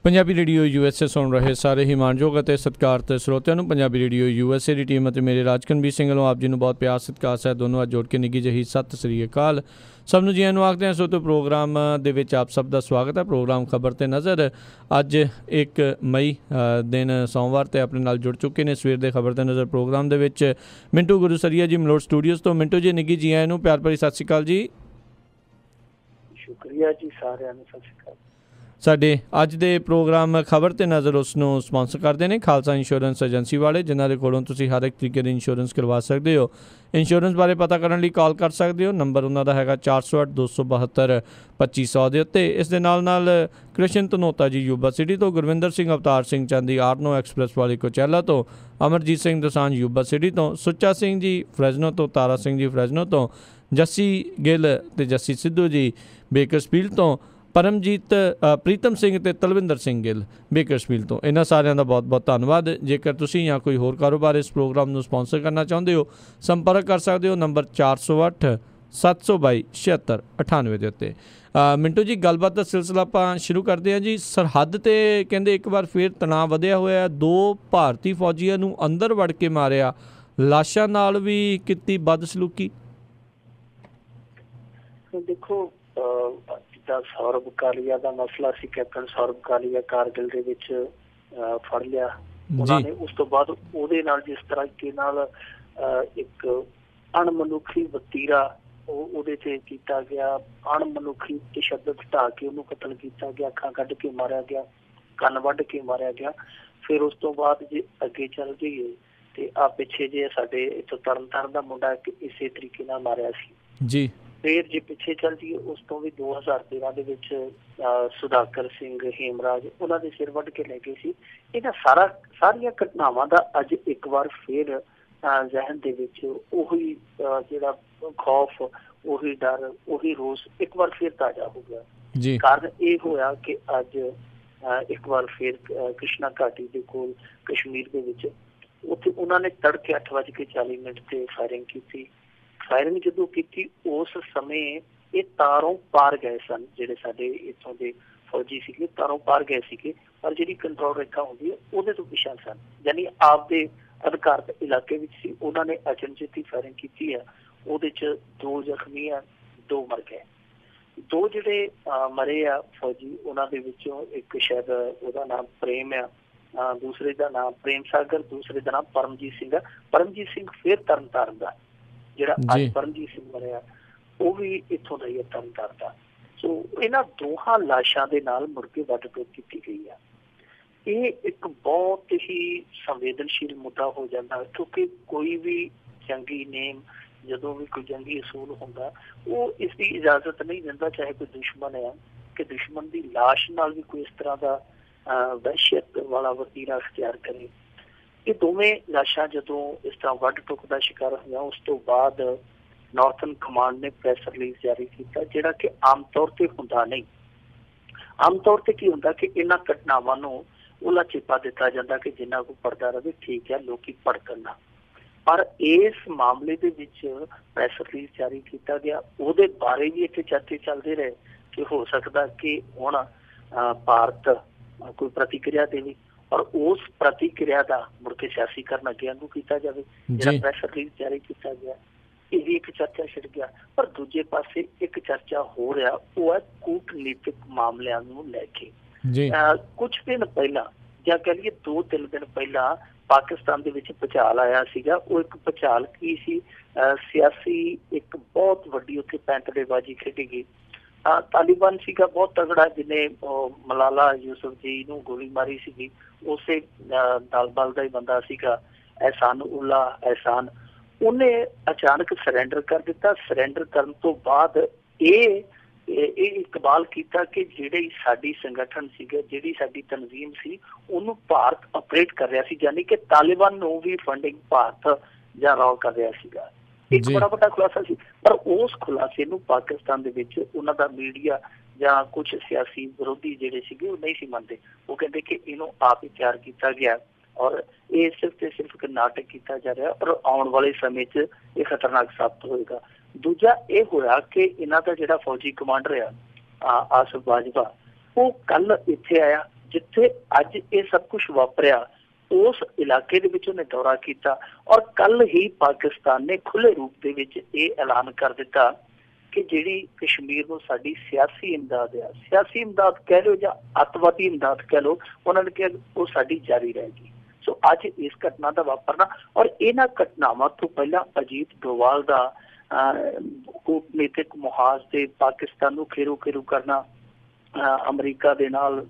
Punjabi radio USA ਸੁਣ ਰਹੇ ਸਾਰੇ ਹੀ ਮਾਣਯੋਗ ਅਤੇ ਸਤਿਕਾਰਤ ਸਰੋਤਿਆਂ ਨੂੰ ਪੰਜਾਬੀ ਰੇਡੀਓ USA ਦੀ ਟੀਮ ਅਤੇ ਮੇਰੇ ਰਾਜਕਨਵੀਰ ਸਿੰਘ ਵੱਲੋਂ ਆਪ ਜੀ ਨੂੰ ਬਹੁਤ ਪਿਆਰ ਸਤਿਕਾਰ ਹੈ ਦੋਨੋਂ ਅੱਜ ਜੋੜ ਕੇ ਨਿੱਘੀ ਜਿਹੀ ਸਤਿ ਸ੍ਰੀ ਅਕਾਲ। ਸਭ ਨੂੰ ਜੀ ਨੂੰ ਆਖਦੇ ਹਾਂ। ਸੋ ਤੋਂ ਪ੍ਰੋਗਰਾਮ ਦੇ ਵਿੱਚ ਆਪ ਸਭ ਦਾ ਸਵਾਗਤ ਹੈ। ਪ੍ਰੋਗਰਾਮ ਖਬਰ 'ਤੇ ਨਜ਼ਰ ਅੱਜ 1 ਮਈ ਦਿਨ ਸੋਮਵਾਰ 'ਤੇ ਆਪਣੇ ਨਾਲ ਜੁੜ ਚੁੱਕੇ ਨੇ ਸਵੇਰ ਦੇ ਖਬਰ 'ਤੇ ਨਜ਼ਰ ਪ੍ਰੋਗਰਾਮ ਦੇ ਵਿੱਚ ਮਿੰਟੂ ਗੁਰੂਸਰੀਆ ਜੀ ਮਲੋਟ ਸਟੂਡੀਓਜ਼ ਤੋਂ। ਮਿੰਟੂ ਜੀ ਨਿੱਘੀ ਜੀ ਨੂੰ ਪਿਆਰ ਭਰੀ ਸਤਿ ਸ਼੍ਰੀ ਅਕਾਲ ਜੀ। ਸ਼ੁਕਰੀਆ ਜੀ ਸਾਰਿਆਂ ਨੂੰ, ਸਤਿ ਸ਼੍ਰੀ ਅਕਾਲ। ਸਾਡੇ ਅੱਜ ਦੇ ਪ੍ਰੋਗਰਾਮ ਖਬਰ 'ਤੇ ਨਜ਼ਰ ਉਸ ਨੂੰ ਸਪਾਂਸਰ ਕਰਦੇ ਨੇ ਖਾਲਸਾ ਇੰਸ਼ੋਰੈਂਸ ਏਜੰਸੀ ਵਾਲੇ, ਜਿਨ੍ਹਾਂ ਦੇ ਕੋਲੋਂ ਤੁਸੀਂ ਹਰ ਇੱਕ ਤਰੀਕੇ ਦੀ ਇੰਸ਼ੋਰੈਂਸ ਕਰਵਾ ਸਕਦੇ ਹੋ। ਇੰਸ਼ੋਰੈਂਸ ਬਾਰੇ ਪਤਾ ਕਰਨ ਲਈ ਕਾਲ ਕਰ ਸਕਦੇ ਹੋ। ਨੰਬਰ ਉਹਨਾਂ ਦਾ ਹੈਗਾ 408-272-2500 ਦੇ ਉੱਤੇ। ਇਸ ਦੇ ਨਾਲ ਕ੍ਰਿਸ਼ਨ ਧਨੋਤਾ ਜੀ ਯੂਬਾ ਸਿਟੀ ਤੋਂ, ਗੁਰਵਿੰਦਰ ਸਿੰਘ ਅਵਤਾਰ ਸਿੰਘ ਚੰਦੀ ਆਰਨੋ ਐਕਸਪ੍ਰੈਸ ਵਾਲੀ ਕੋਚੈਲਾ ਤੋਂ, ਅਮਰਜੀਤ ਸਿੰਘ ਦੋਸਾਂਝ ਯੂਬਾ ਸਿਟੀ ਤੋਂ, ਸੁੱਚਾ ਸਿੰਘ ਜੀ ਫਰੈਜ਼ਨੋ ਤੋਂ, ਤਾਰਾ ਸਿੰਘ ਜੀ ਫਰੈਜ਼ਨੋ ਤੋਂ, ਜੱਸੀ ਗਿੱਲ ਅਤੇ ਜੱਸੀ ਸਿੱਧੂ ਜੀ ਬੇਕਰਸਫੀਲਡ ਤੋਂ, ਪਰਮਜੀਤ ਪ੍ਰੀਤਮ ਸਿੰਘ ਅਤੇ ਤਲਵਿੰਦਰ ਸਿੰਘ ਗਿੱਲ ਬੇਕਰਸਫੀਲਡ ਤੋਂ। ਇਹਨਾਂ ਸਾਰਿਆਂ ਦਾ ਬਹੁਤ ਬਹੁਤ ਧੰਨਵਾਦ। ਜੇਕਰ ਤੁਸੀਂ ਜਾਂ ਕੋਈ ਹੋਰ ਕਾਰੋਬਾਰ ਇਸ ਪ੍ਰੋਗਰਾਮ ਨੂੰ ਸਪਾਂਸਰ ਕਰਨਾ ਚਾਹੁੰਦੇ ਹੋ, ਸੰਪਰਕ ਕਰ ਸਕਦੇ ਹੋ ਨੰਬਰ 408-722-7698 ਦੇ ਉੱਤੇ। ਮਿੰਟੂ ਜੀ, ਗੱਲਬਾਤ ਦਾ ਸਿਲਸਿਲਾ ਆਪਾਂ ਸ਼ੁਰੂ ਕਰਦੇ ਹਾਂ ਜੀ। ਸਰਹੱਦ 'ਤੇ ਕਹਿੰਦੇ ਇੱਕ ਵਾਰ ਫਿਰ ਤਣਾਅ ਵਧਿਆ ਹੋਇਆ। 2 ਭਾਰਤੀ ਫੌਜੀਆਂ ਨੂੰ ਅੰਦਰ ਵੜ ਕੇ ਮਾਰਿਆ, ਲਾਸ਼ਾਂ ਨਾਲ ਵੀ ਕੀਤੀ ਬਦਸਲੂਕੀ। ਦੇਖੋ, ਜਿੱਦਾਂ ਸੌਰਵ ਕਾਲੀਆ ਦਾ ਮਸਲਾ ਸੀ, ਕੈਪਟਨ ਸੌਰਵ ਕਾਲੀਆ ਕਾਰਗਿਲ ਦੇ ਵਿੱਚ ਫੜ ਲਿਆ ਉਹਨਾਂ ਨੇ। ਉਸ ਤੋਂ ਬਾਅਦ ਉਹਦੇ ਨਾਲ ਜਿਸ ਤਰੀਕੇ ਨਾਲ ਇੱਕ ਅਣਮਨੁੱਖੀ ਵਤੀਰਾ ਉਹਦੇ 'ਤੇ ਕੀਤਾ ਗਿਆ, ਅਣਮਨੁੱਖੀ ਤਸ਼ੱਦਦ ਢਾ ਕੇ ਉਹਨੂੰ ਕਤਲ ਕੀਤਾ ਗਿਆ, ਅੱਖਾਂ ਕੱਢ ਕੇ ਮਾਰਿਆ ਗਿਆ, ਕੰਨ ਵੱਢ ਕੇ ਮਾਰਿਆ ਗਿਆ। ਫਿਰ ਉਸ ਤੋਂ ਬਾਅਦ ਜੇ ਅੱਗੇ ਚੱਲ ਜਾਈਏ ਤੇ ਆ ਪਿੱਛੇ ਜੇ ਸਾਡੇ ਇੱਥੋਂ ਤਰਨਤਾਰਨ ਦਾ ਮੁੰਡਾ ਇਸੇ ਤਰੀਕੇ ਨਾਲ ਮਾਰਿਆ ਸੀ ਜੀ। ਫਿਰ ਜੇ ਪਿੱਛੇ ਚੱਲ ਜਾਈਏ ਉਸ ਤੋਂ ਵੀ 2013 ਦੇ ਵਿੱਚ ਸੁਧਾਕਰ ਸਿੰਘ ਹੇਮਰਾਜ ਉਹਨਾਂ ਦੇ ਸਿਰ ਵੱਢ ਕੇ ਲੈ ਗਏ ਸੀ। ਇਹਨਾਂ ਸਾਰੀਆਂ ਘਟਨਾਵਾਂ ਦਾ ਅੱਜ ਇੱਕ ਵਾਰ ਫਿਰ ਜ਼ਹਿਨ ਦੇ ਵਿੱਚ ਉਹੀ ਜਿਹੜਾ ਖੌਫ, ਉਹੀ ਡਰ, ਉਹੀ ਰੋਸ ਇੱਕ ਵਾਰ ਫਿਰ ਤਾਜ਼ਾ ਹੋ ਗਿਆ। ਕਾਰਨ ਇਹ ਹੋਇਆ ਕਿ ਅੱਜ ਇੱਕ ਵਾਰ ਫਿਰ ਕ੍ਰਿਸ਼ਨਾ ਘਾਟੀ ਦੇ ਕੋਲ ਕਸ਼ਮੀਰ ਦੇ ਵਿੱਚ ਉੱਥੇ ਉਹਨਾਂ ਨੇ ਤੜਕੇ 8:40 ਤੇ ਫਾਇਰਿੰਗ ਕੀਤੀ। ਫਾਇਰਿੰਗ ਜਦੋਂ ਕੀਤੀ ਉਸ ਸਮੇਂ ਇਹ ਤਾਰੋਂ ਪਾਰ ਗਏ ਸਨ। ਜਿਹੜੇ ਸਾਡੇ ਇੱਥੋਂ ਦੇ ਫੌਜੀ ਸੀਗੇ ਤਾਰੋਂ ਪਾਰ ਗਏ ਸੀਗੇ, ਪਰ ਜਿਹੜੀ ਕੰਟਰੋਲ ਰੇਖਾ ਹੁੰਦੀ ਹੈ ਉਹਦੇ ਤੋਂ ਪਿੱਛੇ ਸਨ, ਯਾਨੀ ਆਪਦੇ ਅਧਿਕਾਰਤ ਇਲਾਕੇ ਵਿੱਚ ਸੀ। ਉਹਨਾਂ ਨੇ ਅਚਨਚੇਤੀ ਫਾਇਰਿੰਗ ਕੀਤੀ ਹੈ। ਉਹਦੇ 'ਚ 2 ਜ਼ਖਮੀ ਆ, 2 ਮਰ ਗਏ। 2 ਜਿਹੜੇ ਮਰੇ ਆ ਫੌਜੀ, ਉਹਨਾਂ ਦੇ ਵਿੱਚੋਂ ਇੱਕ ਸ਼ਾਇਦ ਉਹਦਾ ਨਾਮ ਪ੍ਰੇਮ ਆ, ਦੂਸਰੇ ਦਾ ਨਾਮ ਪ੍ਰੇਮ ਸਾਗਰ, ਦੂਸਰੇ ਦਾ ਨਾਮ ਪਰਮਜੀਤ ਸਿੰਘ ਆ। ਪਰਮਜੀਤ ਸਿੰਘ ਫਿਰ ਤਰਨਤਾਰਨ ਦਾ, ਜਿਹੜਾ ਅੱਜ ਪਰਮਜੀਤ ਸਿੰਘ ਮਰਿਆ ਉਹ ਵੀ ਇੱਥੋਂ ਦਾ ਹੀ ਹੈ, ਤਰਨਤਾਰਨ ਦਾ। ਸੋ ਇਹਨਾਂ ਦੋਹਾਂ ਲਾਸ਼ਾਂ ਦੇ ਨਾਲ ਮੁੜ ਕੇ ਵੱਢ ਟੋਕ ਕੀਤੀ ਗਈ ਆ। ਇਹ ਇੱਕ ਬਹੁਤ ਹੀ ਸੰਵੇਦਨਸ਼ੀਲ ਮੁੱਦਾ ਹੋ ਜਾਂਦਾ, ਕਿਉਂਕਿ ਕੋਈ ਵੀ ਜੰਗੀ ਨੇਮ, ਜਦੋਂ ਵੀ ਕੋਈ ਜੰਗੀ ਅਸੂਲ ਹੁੰਦਾ ਉਹ ਇਸ ਦੀ ਇਜਾਜ਼ਤ ਨਹੀਂ ਦਿੰਦਾ, ਚਾਹੇ ਕੋਈ ਦੁਸ਼ਮਣ ਆ, ਕਿ ਦੁਸ਼ਮਣ ਦੀ ਲਾਸ਼ ਨਾਲ ਵੀ ਕੋਈ ਇਸ ਤਰ੍ਹਾਂ ਦਾ ਵਹਿਸ਼ਤ ਵਾਲਾ ਵਤੀਰਾ ਅਖਤਿਆਰ ਕਰੇ। ਇਹ ਦੋਵੇਂ ਲਾਸ਼ਾਂ ਜਦੋਂ ਇਸ ਤਰ੍ਹਾਂ ਵੱਢ ਟੁੱਕ ਦਾ ਸ਼ਿਕਾਰ ਹੋਈਆਂ, ਉਸ ਤੋਂ ਬਾਅਦ ਨਾਰਥਰਨ ਕਮਾਂਡ ਨੇ ਪ੍ਰੈਸ ਰਿਲੀਜ਼ ਜਾਰੀ ਕੀਤਾ, ਜਿਹੜਾ ਕਿ ਆਮ ਤੌਰ ਤੇ ਹੁੰਦਾ ਨਹੀਂ। ਆਮ ਤੌਰ ਤੇ ਕੀ ਹੁੰਦਾ ਕਿ ਇਹਨਾਂ ਘਟਨਾਵਾਂ ਨੂੰ ਉਹਲਾ ਚੇਪਾ ਦਿੱਤਾ ਜਾਂਦਾ ਕਿ ਜਿੰਨਾ ਕੋ ਪੜਦਾ ਰਹੇ ਠੀਕ ਹੈ, ਲੋਕੀ ਭੜਕਣ ਨਾ। ਪਰ ਇਸ ਮਾਮਲੇ ਦੇ ਵਿੱਚ ਪ੍ਰੈਸ ਰਿਲੀਜ਼ ਜਾਰੀ ਕੀਤਾ ਗਿਆ, ਉਹਦੇ ਬਾਰੇ ਵੀ ਇੱਥੇ ਚਰਚੇ ਚੱਲਦੇ ਰਹੇ ਕਿ ਹੋ ਸਕਦਾ ਕਿ ਹੁਣ ਭਾਰਤ ਕੋਈ ਪ੍ਰਤੀਕਿਰਿਆ ਦੇਵੇ ਔਰ ਉਸ ਪ੍ਰਤੀਕਿਰਿਆ ਦਾ ਮੁੜ ਕੇ ਸਿਆਸੀਕਰਨ ਅੱਗੇ ਵਾਂਗੂ ਕੀਤਾ ਜਾਵੇ। ਜਿਹੜਾ ਪ੍ਰੈਸ ਰਿਲੀਜ਼ ਜਾਰੀ ਕੀਤਾ ਗਿਆ ਇਹ ਵੀ ਇੱਕ ਚਰਚਾ ਛਿੜ ਗਿਆ। ਪਰ ਦੂਜੇ ਪਾਸੇ ਇੱਕ ਚਰਚਾ ਹੋ ਰਿਹਾ, ਉਹ ਹੈ ਕੂਟਨੀਤਿਕ ਮਾਮਲਿਆਂ ਨੂੰ ਲੈ ਕੇ। ਕੁਛ ਦਿਨ ਪਹਿਲਾਂ ਜਾਂ ਕਹਿ ਲਈਏ 2-3 ਦਿਨ ਪਹਿਲਾਂ ਪਾਕਿਸਤਾਨ ਦੇ ਵਿੱਚ ਭੁਚਾਲ ਆਇਆ ਸੀਗਾ। ਉਹ ਇੱਕ ਭੁਚਾਲ ਕੀ ਸੀ, ਸਿਆਸੀ ਇੱਕ ਬਹੁਤ ਵੱਡੀ ਉੱਥੇ ਪੈਂਤੜੇਬਾਜ਼ੀ ਖੇਡੀ ਗਈ। ਤਾਲਿਬਾਨ ਸੀਗਾ ਬਹੁਤ ਤਗੜਾ, ਜਿਹਨੇ ਮਲਾਲਾ ਯੂਸਫ ਜੀ ਨੂੰ ਗੋਲੀ ਮਾਰੀ ਸੀਗੀ, ਉਸੇ ਦਲ ਬਲ ਦਾ ਹੀ ਬੰਦਾ ਸੀਗਾ ਅਹਿਸਾਨ ਉੱਲਾ ਅਹਿਸਾਨ। ਉਹਨੇ ਅਚਾਨਕ ਸਰੈਂਡਰ ਕਰ ਦਿੱਤਾ। ਸਰੈਂਡਰ ਕਰਨ ਤੋਂ ਬਾਅਦ ਇਹ ਇਕਬਾਲ ਕੀਤਾ ਕਿ ਜਿਹੜੀ ਸਾਡੀ ਸੰਗਠਨ ਸੀਗਾ, ਜਿਹੜੀ ਸਾਡੀ ਤਨਜ਼ੀਮ ਸੀ, ਉਹਨੂੰ ਭਾਰਤ ਆਪਰੇਟ ਕਰ ਰਿਹਾ ਸੀ, ਯਾਨੀ ਕਿ ਤਾਲਿਬਾਨ ਨੂੰ ਵੀ ਫੰਡਿੰਗ ਭਾਰਤ ਜਾਂ ਰੌ ਕਰ ਰਿਹਾ ਸੀਗਾ। ਇੱਕ ਬੜਾ ਵੱਡਾ ਖੁਲਾਸਾ ਸੀ। ਪਰ ਉਸ ਖੁਲਾਸੇ ਨੂੰ ਪਾਕਿਸਤਾਨ ਦੇ ਵਿੱਚ ਉਹਨਾਂ ਦਾ ਮੀਡੀਆ ਜਾਂ ਕੁਛ ਸਿਆਸੀ ਵਿਰੋਧੀ ਜਿਹੜੇ ਸੀਗੇ ਉਹ ਨਹੀਂ ਸੀ ਮੰਨਦੇ। ਉਹ ਕਹਿੰਦੇ ਕਿ ਇਹਨੂੰ ਆਪ ਹੀ ਤਿਆਰ ਕੀਤਾ ਗਿਆ ਔਰ ਇਹ ਸਿਰਫ ਤੇ ਸਿਰਫ ਇੱਕ ਨਾਟਕ ਕੀਤਾ ਜਾ ਰਿਹਾ ਔਰ ਆਉਣ ਵਾਲੇ ਸਮੇਂ 'ਚ ਇਹ ਖਤਰਨਾਕ ਸਾਬਤ ਹੋਏਗਾ। ਦੂਜਾ ਇਹ ਹੋਇਆ ਕਿ ਇਹਨਾਂ ਦਾ ਜਿਹੜਾ ਫੌਜੀ ਕਮਾਂਡਰ ਆ ਆਸਿਫ ਬਾਜਵਾ, ਉਹ ਕੱਲ ਇੱਥੇ ਆਇਆ ਜਿੱਥੇ ਅੱਜ ਇਹ ਸਭ ਕੁਝ ਵਾਪਰਿਆ ਉਸ ਇਲਾਕੇ ਦੇ ਵਿੱਚ ਉਹਨੇ ਦੌਰਾ ਕੀਤਾ ਔਰ ਕੱਲ ਹੀ ਪਾਕਿਸਤਾਨ ਨੇ ਖੁੱਲੇ ਰੂਪ ਦੇ ਵਿੱਚ ਇਹ ਐਲਾਨ ਕਰ ਦਿੱਤਾ ਕਿ ਜਿਹੜੀ ਕਸ਼ਮੀਰ ਨੂੰ ਸਾਡੀ ਸਿਆਸੀ ਇਮਦਾਦ ਆ, ਸਿਆਸੀ ਇਮਦਾਦ ਕਹਿ ਲਓ ਜਾਂ ਅੱਤਵਾਦੀ ਇਮਦਾਦ ਕਹਿ ਲਓ, ਉਹਨਾਂ ਨੇ ਕਿਹਾ ਉਹ ਸਾਡੀ ਜਾਰੀ ਰਹੇਗੀ। ਸੋ ਅੱਜ ਇਸ ਘਟਨਾ ਦਾ ਵਾਪਰਨਾ ਔਰ ਇਹਨਾਂ ਘਟਨਾਵਾਂ ਤੋਂ ਪਹਿਲਾਂ ਅਜੀਤ ਡੋਵਾਲ ਦਾ ਕੂਟਨੀਤਿਕ ਮੁਹਾਜ਼ ਤੇ ਪਾਕਿਸਤਾਨ ਨੂੰ ਖੇਰੂ ਕਰਨਾ, ਅਮਰੀਕਾ ਦੇ ਨਾਲ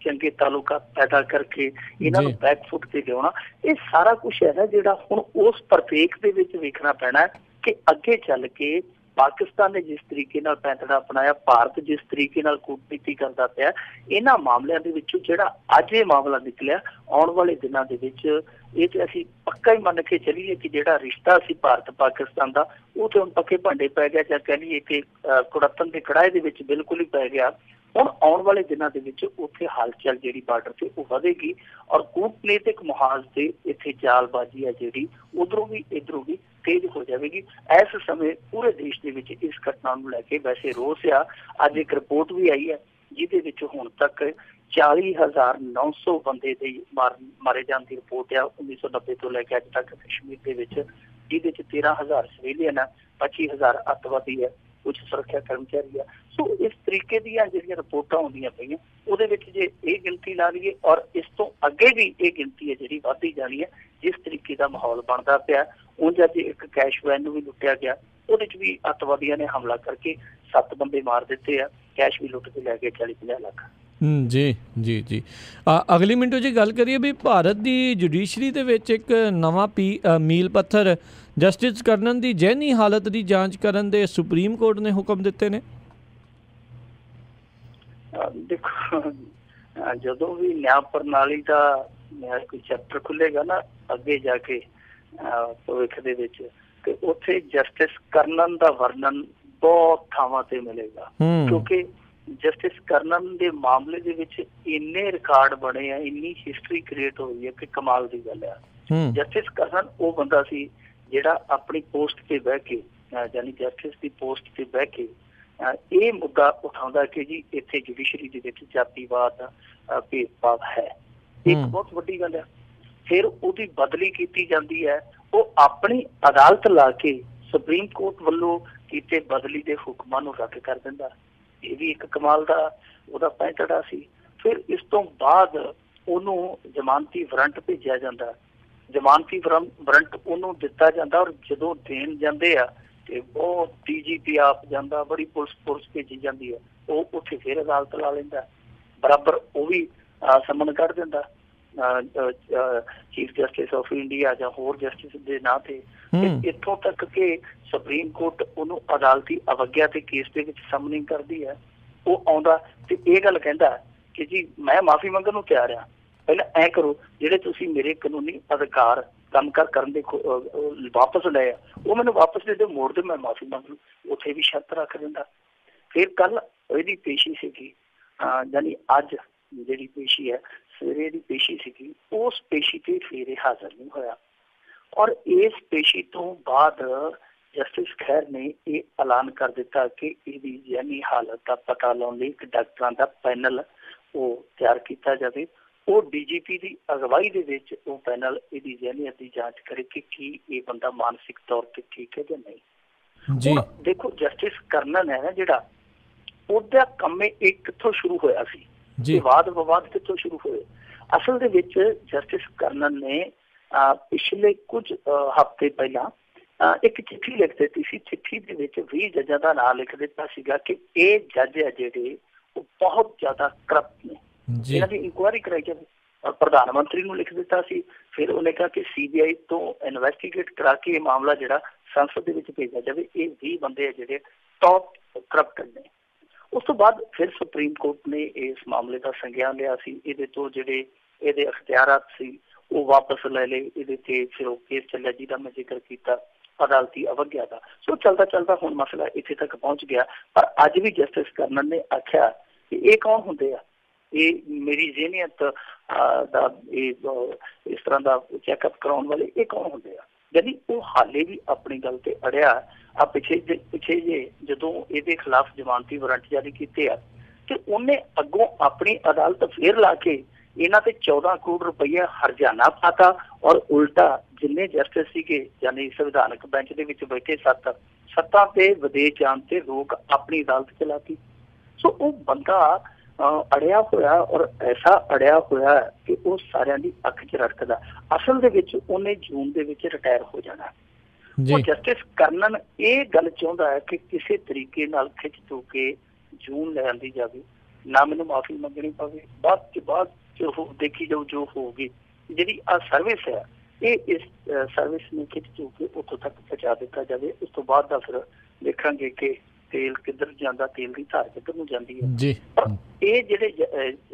ਚੰਗੇ ਤਾਲੁਕਾਤ ਪੈਦਾ ਕਰਕੇ ਇਹਨਾਂ ਨੂੰ ਬੈਕਫੁੱਟ ਤੇ ਲਿਆਉਣਾ, ਇਹ ਸਾਰਾ ਕੁਛ ਹੈ ਨਾ ਜਿਹੜਾ ਹੁਣ ਉਸ ਪਰਪੇਖ ਦੇ ਵਿੱਚ ਵੇਖਣਾ ਪੈਣਾ ਹੈ ਕਿ ਅੱਗੇ ਚੱਲ ਕੇ ਪਾਕਿਸਤਾਨ ਨੇ ਜਿਸ ਤਰੀਕੇ ਨਾਲ ਪੈਂਤੜਾ ਅਪਣਾਇਆ, ਭਾਰਤ ਜਿਸ ਤਰੀਕੇ ਨਾਲ ਕੂਟਨੀਤੀ ਕਰਦਾ ਪਿਆ, ਇਹਨਾਂ ਮਾਮਲਿਆਂ ਦੇ ਵਿੱਚੋਂ ਜਿਹੜਾ ਅੱਜ ਇਹ ਮਾਮਲਾ ਨਿਕਲਿਆ, ਆਉਣ ਵਾਲੇ ਦਿਨਾਂ ਦੇ ਵਿੱਚ ਇਹ ਤੇ ਅਸੀਂ ਪੱਕਾ ਹੀ ਮੰਨ ਕੇ ਚੱਲੀਏ ਕਿ ਜਿਹੜਾ ਰਿਸ਼ਤਾ ਸੀ ਭਾਰਤ ਪਾਕਿਸਤਾਨ ਦਾ, ਉਹ ਤੇ ਹੁਣ ਪੱਕੇ ਭਾਂਡੇ ਪੈ ਗਿਆ, ਜਾਂ ਕਹਿ ਲਈਏ ਕਿ ਕੁੜੱਤਨ ਦੇ ਕੜਾਏ ਦੇ ਵਿੱਚ ਬਿਲਕੁਲ ਹੀ ਪੈ ਗਿਆ। ਹੁਣ ਆਉਣ ਵਾਲੇ ਦਿਨਾਂ ਦੇ ਵਿੱਚ ਉੱਥੇ ਹਲਚਲ ਜਿਹੜੀ ਬਾਰਡਰ ਤੇ ਉਹ ਵਧੇਗੀ ਔਰ ਕੂਟਨੀਤਿਕ ਮੁਹਾਜ਼ ਤੇ ਇੱਥੇ ਜਾਲਬਾਜ਼ੀ ਹੈ ਜਿਹੜੀ ਉਧਰੋਂ ਵੀ ਇੱਧਰੋਂ ਵੀ ਤੇਜ਼ ਹੋ ਜਾਵੇਗੀ। ਇਸ ਸਮੇਂ ਪੂਰੇ ਦੇਸ਼ ਦੇ ਵਿੱਚ ਇਸ ਘਟਨਾ ਨੂੰ ਲੈ ਕੇ ਵੈਸੇ ਰੋਸ ਆ। ਅੱਜ ਇੱਕ ਰਿਪੋਰਟ ਵੀ ਆਈ ਹੈ ਜਿਹਦੇ ਵਿੱਚ ਹੁਣ ਤੱਕ 40,900 ਬੰਦੇ ਦੇ ਮਾਰੇ ਜਾਣ ਦੀ ਰਿਪੋਰਟ ਆ 1990 ਤੋਂ ਲੈ ਕੇ ਅੱਜ ਤੱਕ ਕਸ਼ਮੀਰ ਦੇ ਵਿੱਚ, ਜਿਹਦੇ ਚ 13,000 ਸਿਵੀਲੀਅਨ ਆ, 25,000 ਅੱਤਵਾਦੀ ਹੈ, ਕੁਝ ਸੁਰੱਖਿਆ ਕਰਮਚਾਰੀ ਆ। ਸੋ ਇਸ ਤਰੀਕੇ ਦੀਆਂ ਜਿਹੜੀਆਂ ਰਿਪੋਰਟਾਂ ਆਉਂਦੀਆਂ ਪਈਆਂ, ਉਹਦੇ ਵਿੱਚ ਜੇ ਇਹ ਗਿਣਤੀ ਲਾ ਲਈਏ ਔਰ ਇਸ ਤੋਂ ਅੱਗੇ ਵੀ ਇਹ ਗਿਣਤੀ ਹੈ ਜਿਹੜੀ ਵੱਧਦੀ ਜਾਣੀ ਹੈ ਜਿਸ ਤਰੀਕੇ ਦਾ ਮਾਹੌਲ ਬਣਦਾ ਪਿਆ। ਉਂਝ ਅੱਜ ਇੱਕ ਕੈਸ਼ ਵੈਨ ਨੂੰ ਵੀ ਲੁੱਟਿਆ ਗਿਆ, ਉਹਦੇ ਚ ਵੀ ਅੱਤਵਾਦੀਆਂ ਨੇ ਹਮਲਾ ਕਰਕੇ 7 ਬੰਦੇ ਮਾਰ ਦਿੱਤੇ ਆ, ਕੈਸ਼ ਵੀ ਲੁੱਟ ਕੇ ਲੈ ਗਏ 40-50 ਲੱਖ। ਜੀ ਜੀ ਜੀ ਅਗਲੀ ਮਿੰਟੋ ਜੀ ਗੱਲ ਕਰੀਏ ਵੀ ਭਾਰਤ ਦੀ ਜੁਡੀਸ਼ਰੀ ਦੇ ਵਿੱਚ ਇੱਕ ਨਵਾਂ ਮੀਲ ਪੱਥਰ ਜਸਟਿਸ ਕਰਨਨ ਦੀ ਜ਼ਹਿਨੀ ਹਾਲਤ ਦੀ ਜਾਂਚ ਕਰਨ ਦੇ ਸੁਪਰੀਮ ਕੋਰਟ ਨੇ ਹੁਕਮ ਦਿੱਤੇ ਨੇ। ਦੇਖੋ, ਜਦੋਂ ਵੀ ਨਿਆਂ ਪ੍ਰਣਾਲੀ ਦਾ ਕੋਈ ਚੈਪਟਰ ਖੁੱਲੇਗਾ ਨਾ ਅੱਗੇ ਜਾ ਕੇ ਭਵਿੱਖ ਦੇ ਵਿੱਚ, ਤੇ ਉੱਥੇ ਜਸਟਿਸ ਕਰਨਨ ਦਾ ਵਰਣਨ ਬਹੁਤ ਥਾਵਾਂ ਤੇ ਮਿਲੇਗਾ, ਕਿਉਂਕਿ ਜਸਟਿਸ ਕਰਨਨ ਦੇ ਮਾਮਲੇ ਦੇ ਵਿੱਚ ਇੰਨੇ ਰਿਕਾਰਡ ਬਣੇ ਆ, ਇੰਨੀ ਹਿਸਟਰੀ ਕ੍ਰੀਏਟ ਹੋਈ ਹੈ ਕਿ ਕਮਾਲ ਦੀ ਗੱਲ ਆ। ਜਸਟਿਸ ਕਰਨਨ ਉਹ ਬੰਦਾ ਸੀ ਜਿਹੜਾ ਆਪਣੀ ਪੋਸਟ ਤੇ ਬਹਿ ਕੇ, ਯਾਨੀ ਜਸਟਿਸ ਦੀ ਪੋਸਟ ਤੇ ਬਹਿ ਕੇ ਇਹ ਮੁੱਦਾ ਉਠਾਉਂਦਾ ਕਿ ਜੀ ਇੱਥੇ ਜੁਡੀਸ਼ਰੀ ਦੇ ਵਿੱਚ ਜਾਤੀਵਾਦ ਭੇਦਭਾਵ ਹੈ, ਇੱਕ ਬਹੁਤ ਵੱਡੀ ਗੱਲ ਹੈ। ਫਿਰ ਉਹਦੀ ਬਦਲੀ ਕੀਤੀ ਜਾਂਦੀ ਹੈ, ਉਹ ਆਪਣੀ ਅਦਾਲਤ ਲਾ ਕੇ ਸੁਪਰੀਮ ਕੋਰਟ ਵੱਲੋਂ ਕੀਤੇ ਬਦਲੀ ਦੇ ਹੁਕਮਾਂ ਨੂੰ ਰੱਦ ਕਰ ਦਿੰਦਾ। ਇਹ ਵੀ ਇੱਕ ਕਮਾਲ ਦਾ ਉਹਦਾ ਪੈਂਤੜਾ ਸੀ। ਫਿਰ ਇਸ ਤੋਂ ਬਾਅਦ ਉਹਨੂੰ ਜ਼ਮਾਨਤੀ ਵਾਰੰਟ ਭੇਜਿਆ ਜਾਂਦਾ, ਜ਼ਮਾਨਤੀ ਵਾਰੰਟ ਉਹਨੂੰ ਦਿੱਤਾ ਜਾਂਦਾ ਔਰ ਜਦੋਂ ਦੇਣ ਜਾਂਦੇ ਆ ਤੇ ਬਹੁਤ DGP ਆਪ ਜਾਂਦਾ, ਬੜੀ ਪੁਲਿਸ ਭੇਜੀ ਜਾਂਦੀ ਹੈ, ਉਹ ਉੱਥੇ ਫਿਰ ਅਦਾਲਤ ਲਾ ਲੈਂਦਾ, ਬਰਾਬਰ ਉਹ ਵੀ ਸਮਨ ਕੱਢ ਦਿੰਦਾ ਚੀਫ ਜਸਟਿਸ ਆਫ ਇੰਡੀਆ ਜਾਂ ਹੋਰ ਜਸਟਿਸ ਦੇ ਨਾਂ ਤੇ। ਇੱਥੋਂ ਤੱਕ ਕਿ ਸੁਪਰੀਮ ਕੋਰਟ ਉਹਨੂੰ ਅਦਾਲਤੀ ਅਵੱਗਿਆ ਤੇ ਕੇਸ ਦੇ ਵਿੱਚ ਸਮਨਿੰਗ ਕਰਦੀ ਹੈ, ਉਹ ਆਉਂਦਾ ਤੇ ਇਹ ਗੱਲ ਕਹਿੰਦਾ ਕਿ ਜੀ ਮੈਂ ਮਾਫੀ ਮੰਗਣ ਨੂੰ ਤਿਆਰ ਹਾਂ, ਪਹਿਲਾਂ ਐ ਕਰੋ ਜਿਹੜੇ ਤੁਸੀਂ ਮੇਰੇ ਕਾਨੂੰਨੀ ਅਧਿਕਾਰ ਕੰਮ ਕਰਨ ਦੇ ਵਾਪਸ ਲਏ ਆ ਉਹ ਮੈਨੂੰ ਵਾਪਸ ਦੇ ਦਿਓ, ਮੋੜ ਦਿਓ, ਮੈਂ ਮਾਫੀ ਮੰਗ ਲੂ। ਉੱਥੇ ਵੀ ਸ਼ਰਤ ਰੱਖ ਦਿੰਦਾ। ਫਿਰ ਕੱਲ ਇਹਦੀ ਪੇਸ਼ੀ ਸੀਗੀ, ਯਾਨੀ ਅੱਜ ਜਿਹੜੀ ਪੇਸ਼ੀ ਹੈ ਸਵੇਰੇ ਦੀ ਪੇਸ਼ੀ ਸੀਗੀ, ਉਸ ਪੇਸ਼ੀ ਤੇ ਫਿਰ ਇਹ ਹਾਜ਼ਰ ਨਹੀਂ ਹੋਇਆ ਔਰ ਇਸ ਪੇਸ਼ੀ ਤੋਂ ਬਾਅਦ ਜਸਟਿਸ ਖੈਰ ਨੇ ਇਹ ਐਲਾਨ ਕਰ ਦਿੱਤਾ ਕਿ ਇਹਦੀ ਜ਼ਹਿਨੀ ਹਾਲਤ ਦਾ ਪਤਾ ਲਾਉਣ ਲਈ ਇੱਕ ਡਾਕਟਰਾਂ ਦਾ ਪੈਨਲ ਉਹ ਤਿਆਰ ਕੀਤਾ ਜਾਵੇ। ਉਹ DGP ਦੀ ਅਗਵਾਈ ਦੇ ਵਿੱਚ ਉਹ ਪੈਨਲ ਇਹਦੀ ਜ਼ਹਿਨੀਅਤ ਦੀ ਜਾਂਚ ਕਰੇ ਕਿ ਕੀ ਇਹ ਬੰਦਾ ਮਾਨਸਿਕ ਤੌਰ ਤੇ ਠੀਕ ਹੈ ਜਾਂ ਨਹੀਂ। ਹੁਣ ਦੇਖੋ, ਜਸਟਿਸ ਕਰਨਨ ਹੈ ਨਾ ਜਿਹੜਾ, ਉਹਦਾ ਕੰਮ ਇਹ ਕਿੱਥੋਂ ਸ਼ੁਰੂ ਹੋਇਆ ਸੀ, ਵਿਵਾਦ ਕਿੱਥੋਂ ਸ਼ੁਰੂ ਹੋਏ। ਅਸਲ ਦੇ ਵਿੱਚ ਜਸਟਿਸ ਕਰਨਨ ਨੇ ਪਿਛਲੇ ਕੁਝ ਹਫ਼ਤੇ ਪਹਿਲਾਂ ਇੱਕ ਚਿੱਠੀ ਲਿਖ ਦਿੱਤੀ ਸੀ। ਚਿੱਠੀ ਦੇ ਵਿੱਚ 20 ਜੱਜਾਂ ਦਾ ਨਾਂ ਲਿਖ ਦਿੱਤਾ ਸੀਗਾ ਕਿ ਇਹ ਜੱਜ ਹੈ ਜਿਹੜੇ ਉਹ ਬਹੁਤ ਜ਼ਿਆਦਾ ਕਰਪਟ ਨੇ, ਇਹਨਾਂ ਦੀ ਇਨਕੁਆਇਰੀ ਕਰਾਈ ਜਾਵੇ। ਔਰ ਪ੍ਰਧਾਨ ਮੰਤਰੀ ਨੂੰ ਲਿਖ ਦਿੱਤਾ ਸੀ। ਫਿਰ ਉਹਨੇ ਕਿਹਾ ਕਿ CBI ਤੋਂ ਇਨਵੈਸਟੀਗੇਟ ਕਰਾ ਕੇ ਇਹ ਮਾਮਲਾ ਜਿਹੜਾ ਸੰਸਦ ਦੇ ਵਿੱਚ ਭੇਜਿਆ ਜਾਵੇ। ਇਹ 20 ਬੰਦੇ ਆ ਜਿਹੜੇ ਟੌਪ ਕਰਪਟਡ ਨੇ। ਉਸ ਤੋਂ ਬਾਅਦ ਫਿਰ ਸੁਪਰੀਮ ਕੋਰਟ ਨੇ ਇਸ ਮਾਮਲੇ ਦਾ ਸੰਗਿਆਨ ਲਿਆ ਸੀ। ਇਹਦੇ ਤੋਂ ਜਿਹੜੇ ਇਹਦੇ ਅਖਤਿਆਰਾਤ ਸੀ ਉਹ ਵਾਪਸ ਲੈ ਲਏ। ਇਹਦੇ ਤੇ ਫਿਰ ਉਹ ਕੇਸ ਚੱਲਿਆ ਜਿਹਦਾ ਮੈਂ ਜ਼ਿਕਰ ਕੀਤਾ, ਅਦਾਲਤੀ ਅਵੱਗਿਆ ਦਾ। ਸੋ ਚੱਲਦਾ ਹੁਣ ਮਸਲਾ ਇੱਥੇ ਤੱਕ ਪਹੁੰਚ ਗਿਆ। ਪਰ ਅੱਜ ਵੀ ਜਸਟਿਸ ਕਰਨਨ ਨੇ ਆਖਿਆ ਕਿ ਇਹ ਕੌਣ ਹੁੰਦੇ ਆ, ਇਹ ਮੇਰੀ ਜ਼ਹਿਨੀਅਤ ਦਾ ਇਸ ਤਰ੍ਹਾਂ ਦਾ ਚੈੱਕਅਪ ਕਰਾਉਣ ਵਾਲੇ ਇਹ ਕੌਣ ਹੁੰਦੇ ਆ। ਯਾਨੀ ਉਹ ਹਾਲੇ ਵੀ ਆਪਣੀ ਗੱਲ ਤੇ ਅੜਿਆ। ਪਿੱਛੇ ਜੇ ਜਦੋਂ ਇਹਦੇ ਖਿਲਾਫ ਜ਼ਮਾਨਤੀ ਵਾਰੰਟ ਜਾਰੀ ਕੀਤੇ ਆ ਤੇ ਉਹਨੇ ਅੱਗੋਂ ਆਪਣੀ ਅਦਾਲਤ ਫੇਰ ਲਾ ਕੇ ਇਹਨਾਂ ਤੇ 14 ਕਰੋੜ ਰੁਪਈਆ ਹਰਜਾਨਾ ਪਾਤਾ ਔਰ ਉਲਟਾ ਜਿੰਨੇ ਜਸਟਿਸ ਸੀਗੇ ਯਾਨੀ ਸੰਵਿਧਾਨਕ ਬੈਂਚ ਦੇ ਵਿੱਚ ਬੈਠੇ ਸੱਤਾਂ ਤੇ ਵਿਦੇਸ਼ ਜਾਣ ਤੇ ਰੋਕ ਆਪਣੀ ਅਦਾਲਤ ਚਲਾਤੀ। ਸੋ ਉਹ ਬੰਦਾ ਅੜਿਆ ਹੋਇਆ ਔਰ ਐਸਾ ਅੜਿਆ ਹੋਇਆ ਕਿ ਉਹ ਸਾਰਿਆਂ ਦੀ ਅੱਖ 'ਚ ਰੜਕਦਾ। ਅਸਲ ਦੇ ਵਿੱਚ ਉਹਨੇ ਜੂਨ ਦੇ ਵਿੱਚ ਰਿਟਾਇਰ ਹੋ ਜਾਣਾ। ਉਹ ਜਸਟਿਸ ਕਰਨਨ ਇਹ ਗੱਲ ਚਾਹੁੰਦਾ ਹੈ ਕਿ ਕਿਸੇ ਤਰੀਕੇ ਨਾਲ ਖਿੱਚ ਧੂ ਕੇ ਜੂਨ ਲੈ ਆਂਦੀ ਜਾਵੇ, ਨਾ ਮੈਨੂੰ ਮਾਫੀ ਮੰਗਣੀ ਪਵੇ, ਬਾਅਦ ਚ ਦੇਖੀ ਜਾਊ ਜੋ ਹੋਊਗੀ। ਜਿਹੜੀ ਆ ਸਰਵਿਸ ਹੈ ਇਹ ਇਸ ਸਰਵਿਸ ਨੂੰ ਖਿੱਚ ਧੂ ਕੇ ਉੱਥੋਂ ਤੱਕ ਪਹੁੰਚਾ ਦਿੱਤਾ ਜਾਵੇ। ਉਸ ਤੋਂ ਬਾਅਦ ਦਾ ਫਿਰ ਦੇਖਾਂਗੇ ਕਿ ਤੇਲ ਕਿੱਧਰ ਜਾਂਦਾ, ਤੇਲ ਦੀ ਧਾਰ ਕਿੱਧਰ ਨੂੰ ਜਾਂਦੀ ਹੈ। ਪਰ ਇਹ ਜਿਹੜੇ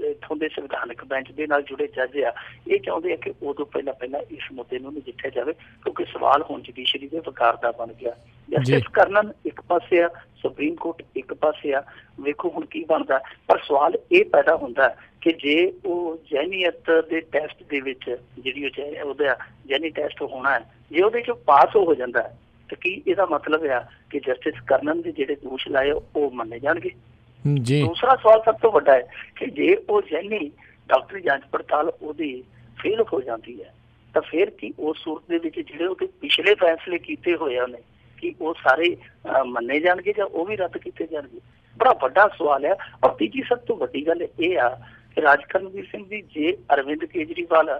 ਇੱਥੋਂ ਦੇ ਸੰਵਿਧਾਨਕ ਬੈਂਚ ਦੇ ਨਾਲ ਜੁੜੇ ਜੱਜ ਆ ਇਹ ਚਾਹੁੰਦੇ ਆ ਕਿ ਉਦੋਂ ਪਹਿਲਾਂ ਇਸ ਮੁੱਦੇ ਨੂੰ ਨਜਿੱਠਿਆ ਜਾਵੇ, ਕਿਉਂਕਿ ਸਵਾਲ ਹੁਣ ਜੁਡੀਸ਼ਰੀ ਦੇ ਵਕਾਰ ਦਾ ਬਣ ਗਿਆ। ਜਸਟਿਸ ਕਰਨਨ ਇੱਕ ਪਾਸੇ ਆ, ਸੁਪਰੀਮ ਕੋਰਟ ਇੱਕ ਪਾਸੇ ਆ, ਵੇਖੋ ਹੁਣ ਕੀ ਬਣਦਾ। ਪਰ ਸਵਾਲ ਇਹ ਪੈਦਾ ਹੁੰਦਾ ਕਿ ਜੇ ਉਹ ਜੈਨੀਅਤ ਦੇ ਟੈਸਟ ਦੇ ਵਿੱਚ ਜਿਹੜੀ ਉਹਦਾ ਜੈਨੀ ਟੈਸਟ ਹੋਣਾ ਹੈ, ਜੇ ਉਹਦੇ 'ਚ ਪਾਸ ਹੋ ਜਾਂਦਾ ਹੈ ਤਾਂ ਕੀ ਇਹਦਾ ਮਤਲਬ ਆ ਕਿ ਜਸਟਿਸ ਕਰਨਨ ਦੇ ਜਿਹੜੇ ਦੋਸ਼ ਲਾਏ ਉਹ ਮੰਨੇ ਜਾਣਗੇ? ਦੂਸਰਾ ਸਵਾਲ ਸਭ ਤੋਂ ਵੱਡਾ ਹੈ ਕਿ ਜੇ ਉਹ ਜੈਨੀ ਡਾਕਟਰੀ ਜਾਂਚ ਪੜਤਾਲ ਉਹਦੀ ਫੇਲ ਹੋ ਜਾਂਦੀ ਹੈ ਤਾਂ ਫਿਰ ਕੀ ਉਸ ਸੂਰਤ ਦੇ ਵਿੱਚ ਜਿਹੜੇ ਉਹਦੇ ਪਿਛਲੇ ਫੈਸਲੇ ਕੀਤੇ ਹੋਏ ਉਹਨੇ ਕਿ ਉਹ ਸਾਰੇ ਮੰਨੇ ਜਾਣਗੇ ਜਾਂ ਉਹ ਵੀ ਰੱਦ ਕੀਤੇ ਜਾਣਗੇ? ਬੜਾ ਵੱਡਾ ਸਵਾਲ ਹੈ। ਔਰ ਤੀਜੀ ਸਭ ਤੋਂ ਵੱਡੀ ਗੱਲ ਇਹ ਆ ਕਿ ਰਾਜ ਕਰਨਵੀਰ ਸਿੰਘ ਜੀ ਜੇ ਅਰਵਿੰਦ ਕੇਜਰੀਵਾਲ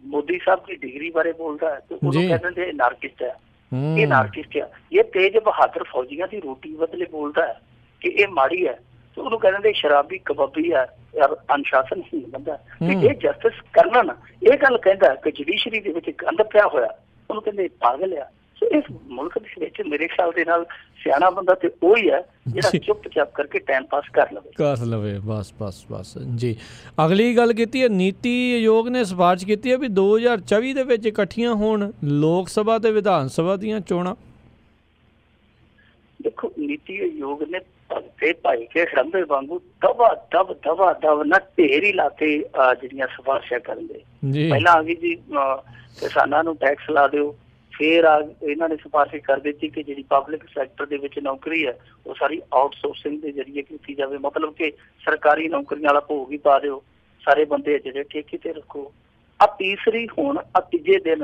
ਮੋਦੀ ਸਾਹਿਬ ਦੀ ਡਿਗਰੀ ਬਾਰੇ ਬੋਲਦਾ ਹੈ ਤੇ ਉਹਨੂੰ ਕਹਿੰਦੇ ਇਹ ਨਾਰਕਿਸਟ ਹੈ, ਇਹ ਨਾਰਕਿਸਟ ਆ। ਇਹ ਤੇਜ ਬਹਾਦਰ ਫੌਜੀਆਂ ਦੀ ਰੋਟੀ ਬਦਲੇ ਬੋਲਦਾ ਹੈ ਕਿ ਇਹ ਮਾੜੀ ਹੈ ਤੇ ਉਹਨੂੰ ਕਹਿੰਦੇ ਸ਼ਰਾਬੀ ਕਬਾਬੀ ਹੈ ਯਾਰ, ਅਨੁਸ਼ਾਸਨਹੀਣ ਬੰਦਾ। ਇਹ ਜਸਟਿਸ ਕਰਨਨ ਇਹ ਗੱਲ ਕਹਿੰਦਾ ਕਿ ਜੁਡੀਸ਼ਰੀ ਦੇ ਵਿੱਚ ਗੰਦ ਪਿਆ ਹੋਇਆ, ਉਹਨੂੰ ਕਹਿੰਦੇ ਪਾਗਲ ਆ। ਸੋ ਇਸ ਮੁਲਕ ਦੇ ਵਿੱਚ ਮੇਰੇ ਖਿਆਲ ਦੇ ਨਾਲ ਸਿਆਣਾ ਬੰਦਾ ਤੇ ਉਹ ਹੀ ਹੈ ਜਿਹੜਾ ਚੁੱਪ-ਚਾਪ ਕਰਕੇ ਟਾਈਮ ਪਾਸ ਕਰ ਲਵੇ। ਬਸ ਜੀ। ਅਗਲੀ ਗੱਲ ਕੀਤੀ ਹੈ, ਨੀਤੀ ਆਯੋਗ ਨੇ ਸਿਫਾਰਿਸ਼ ਕੀਤੀ ਹੈ ਵੀ 2024 ਦੇ ਵਿੱਚ ਇਕੱਠੀਆਂ ਹੋਣ ਲੋਕ ਸਭਾ ਤੇ ਵਿਧਾਨ ਸਭਾ ਦੀਆਂ ਚੋਣਾਂ। ਦੇਖੋ ਨੀਤੀ ਆਯੋਗ ਨੇ ਭਗਤੇ ਭਾਈ ਕੇ ਖੜੰਬੇ ਵਾਂਗੂ ਦਵਾ ਨਾ ਢੇਰ ਹੀ ਲਾਤੇ ਜਿਹੜੀਆਂ ਸਿਫਾਰਿਸ਼ਾਂ ਕਰਨ ਦੇ। ਪਹਿਲਾਂ ਆ ਗਈ ਜੀ ਕਿਸਾਨਾਂ ਨੂੰ ਟੈਕਸ ਲਾ ਦਿਓ, ਫਿਰ ਇਹਨਾਂ ਨੇ ਸਿਫਾਰਿਸ਼ ਕਰ ਦਿੱਤੀ ਕਿ ਜਿਹੜੀ ਪਬਲਿਕ ਸੈਕਟਰ ਦੇ ਵਿੱਚ ਨੌਕਰੀ ਹੈ ਉਹ ਸਾਰੀ ਆਊਟਸੋਰਸਿੰਗ ਦੇ ਜ਼ਰੀਏ ਕੀਤੀ ਜਾਵੇ, ਮਤਲਬ ਕਿ ਸਰਕਾਰੀ ਨੌਕਰੀਆਂ ਵਾਲਾ ਭੋਗ ਹੀ ਪਾ ਦਿਓ, ਸਾਰੇ ਬੰਦੇ ਜਿਹੜੇ ਠੇਕੇ ਤੇ ਰੱਖੋ। ਤੀਜੇ ਦਿਨ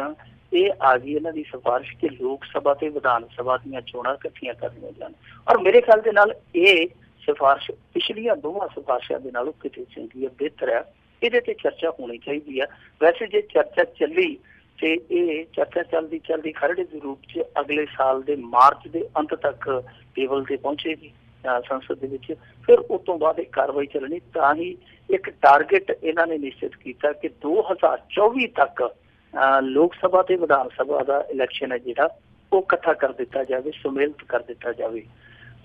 ਇਹ ਆ ਗਈ ਇਹਨਾਂ ਦੀ ਸਿਫਾਰਿਸ਼ ਕਿ ਲੋਕ ਸਭਾ ਤੇ ਵਿਧਾਨ ਸਭਾ ਦੀਆਂ ਚੋਣਾਂ ਇਕੱਠੀਆਂ ਕਰਨੀਆਂ ਜਾਣ। ਔਰ ਮੇਰੇ ਖਿਆਲ ਦੇ ਨਾਲ ਇਹ ਸਿਫਾਰਿਸ਼ ਪਿਛਲੀਆਂ ਦੋਵਾਂ ਸਿਫਾਰਿਸ਼ਾਂ ਦੇ ਨਾਲੋਂ ਕਿਤੇ ਚੰਗੀ ਹੈ, ਬਿਹਤਰ ਹੈ। ਇਹਦੇ ਤੇ ਚਰਚਾ ਹੋਣੀ ਚਾਹੀਦੀ ਹੈ। ਵੈਸੇ ਜੇ ਚਰਚਾ ਚੱਲੀ ਤੇ ਇਹ ਚਰਚਾ ਚੱਲਦੀ ਖਰੜੇ ਦੇ ਰੂਪ 'ਚ ਅਗਲੇ ਸਾਲ ਦੇ ਮਾਰਚ ਦੇ ਅੰਤ ਤੱਕ ਟੇਬਲ ਤੇ ਪਹੁੰਚੇਗੀ ਸੰਸਦ ਦੇ ਵਿੱਚ। ਫਿਰ ਉਸ ਤੋਂ ਬਾਅਦ ਇਹ ਕਾਰਵਾਈ ਚੱਲਣੀ। ਤਾਂ ਹੀ ਇੱਕ ਟਾਰਗੇਟ ਇਹਨਾਂ ਨੇ ਨਿਸ਼ਚਿਤ ਕੀਤਾ ਕਿ 2024 ਤੱਕ ਲੋਕ ਸਭਾ ਤੇ ਵਿਧਾਨ ਸਭਾ ਦਾ ਇਲੈਕਸ਼ਨ ਹੈ ਜਿਹੜਾ ਉਹ ਇਕੱਠਾ ਕਰ ਦਿੱਤਾ ਜਾਵੇ, ਸੁਮੇਲਤ ਕਰ ਦਿੱਤਾ ਜਾਵੇ।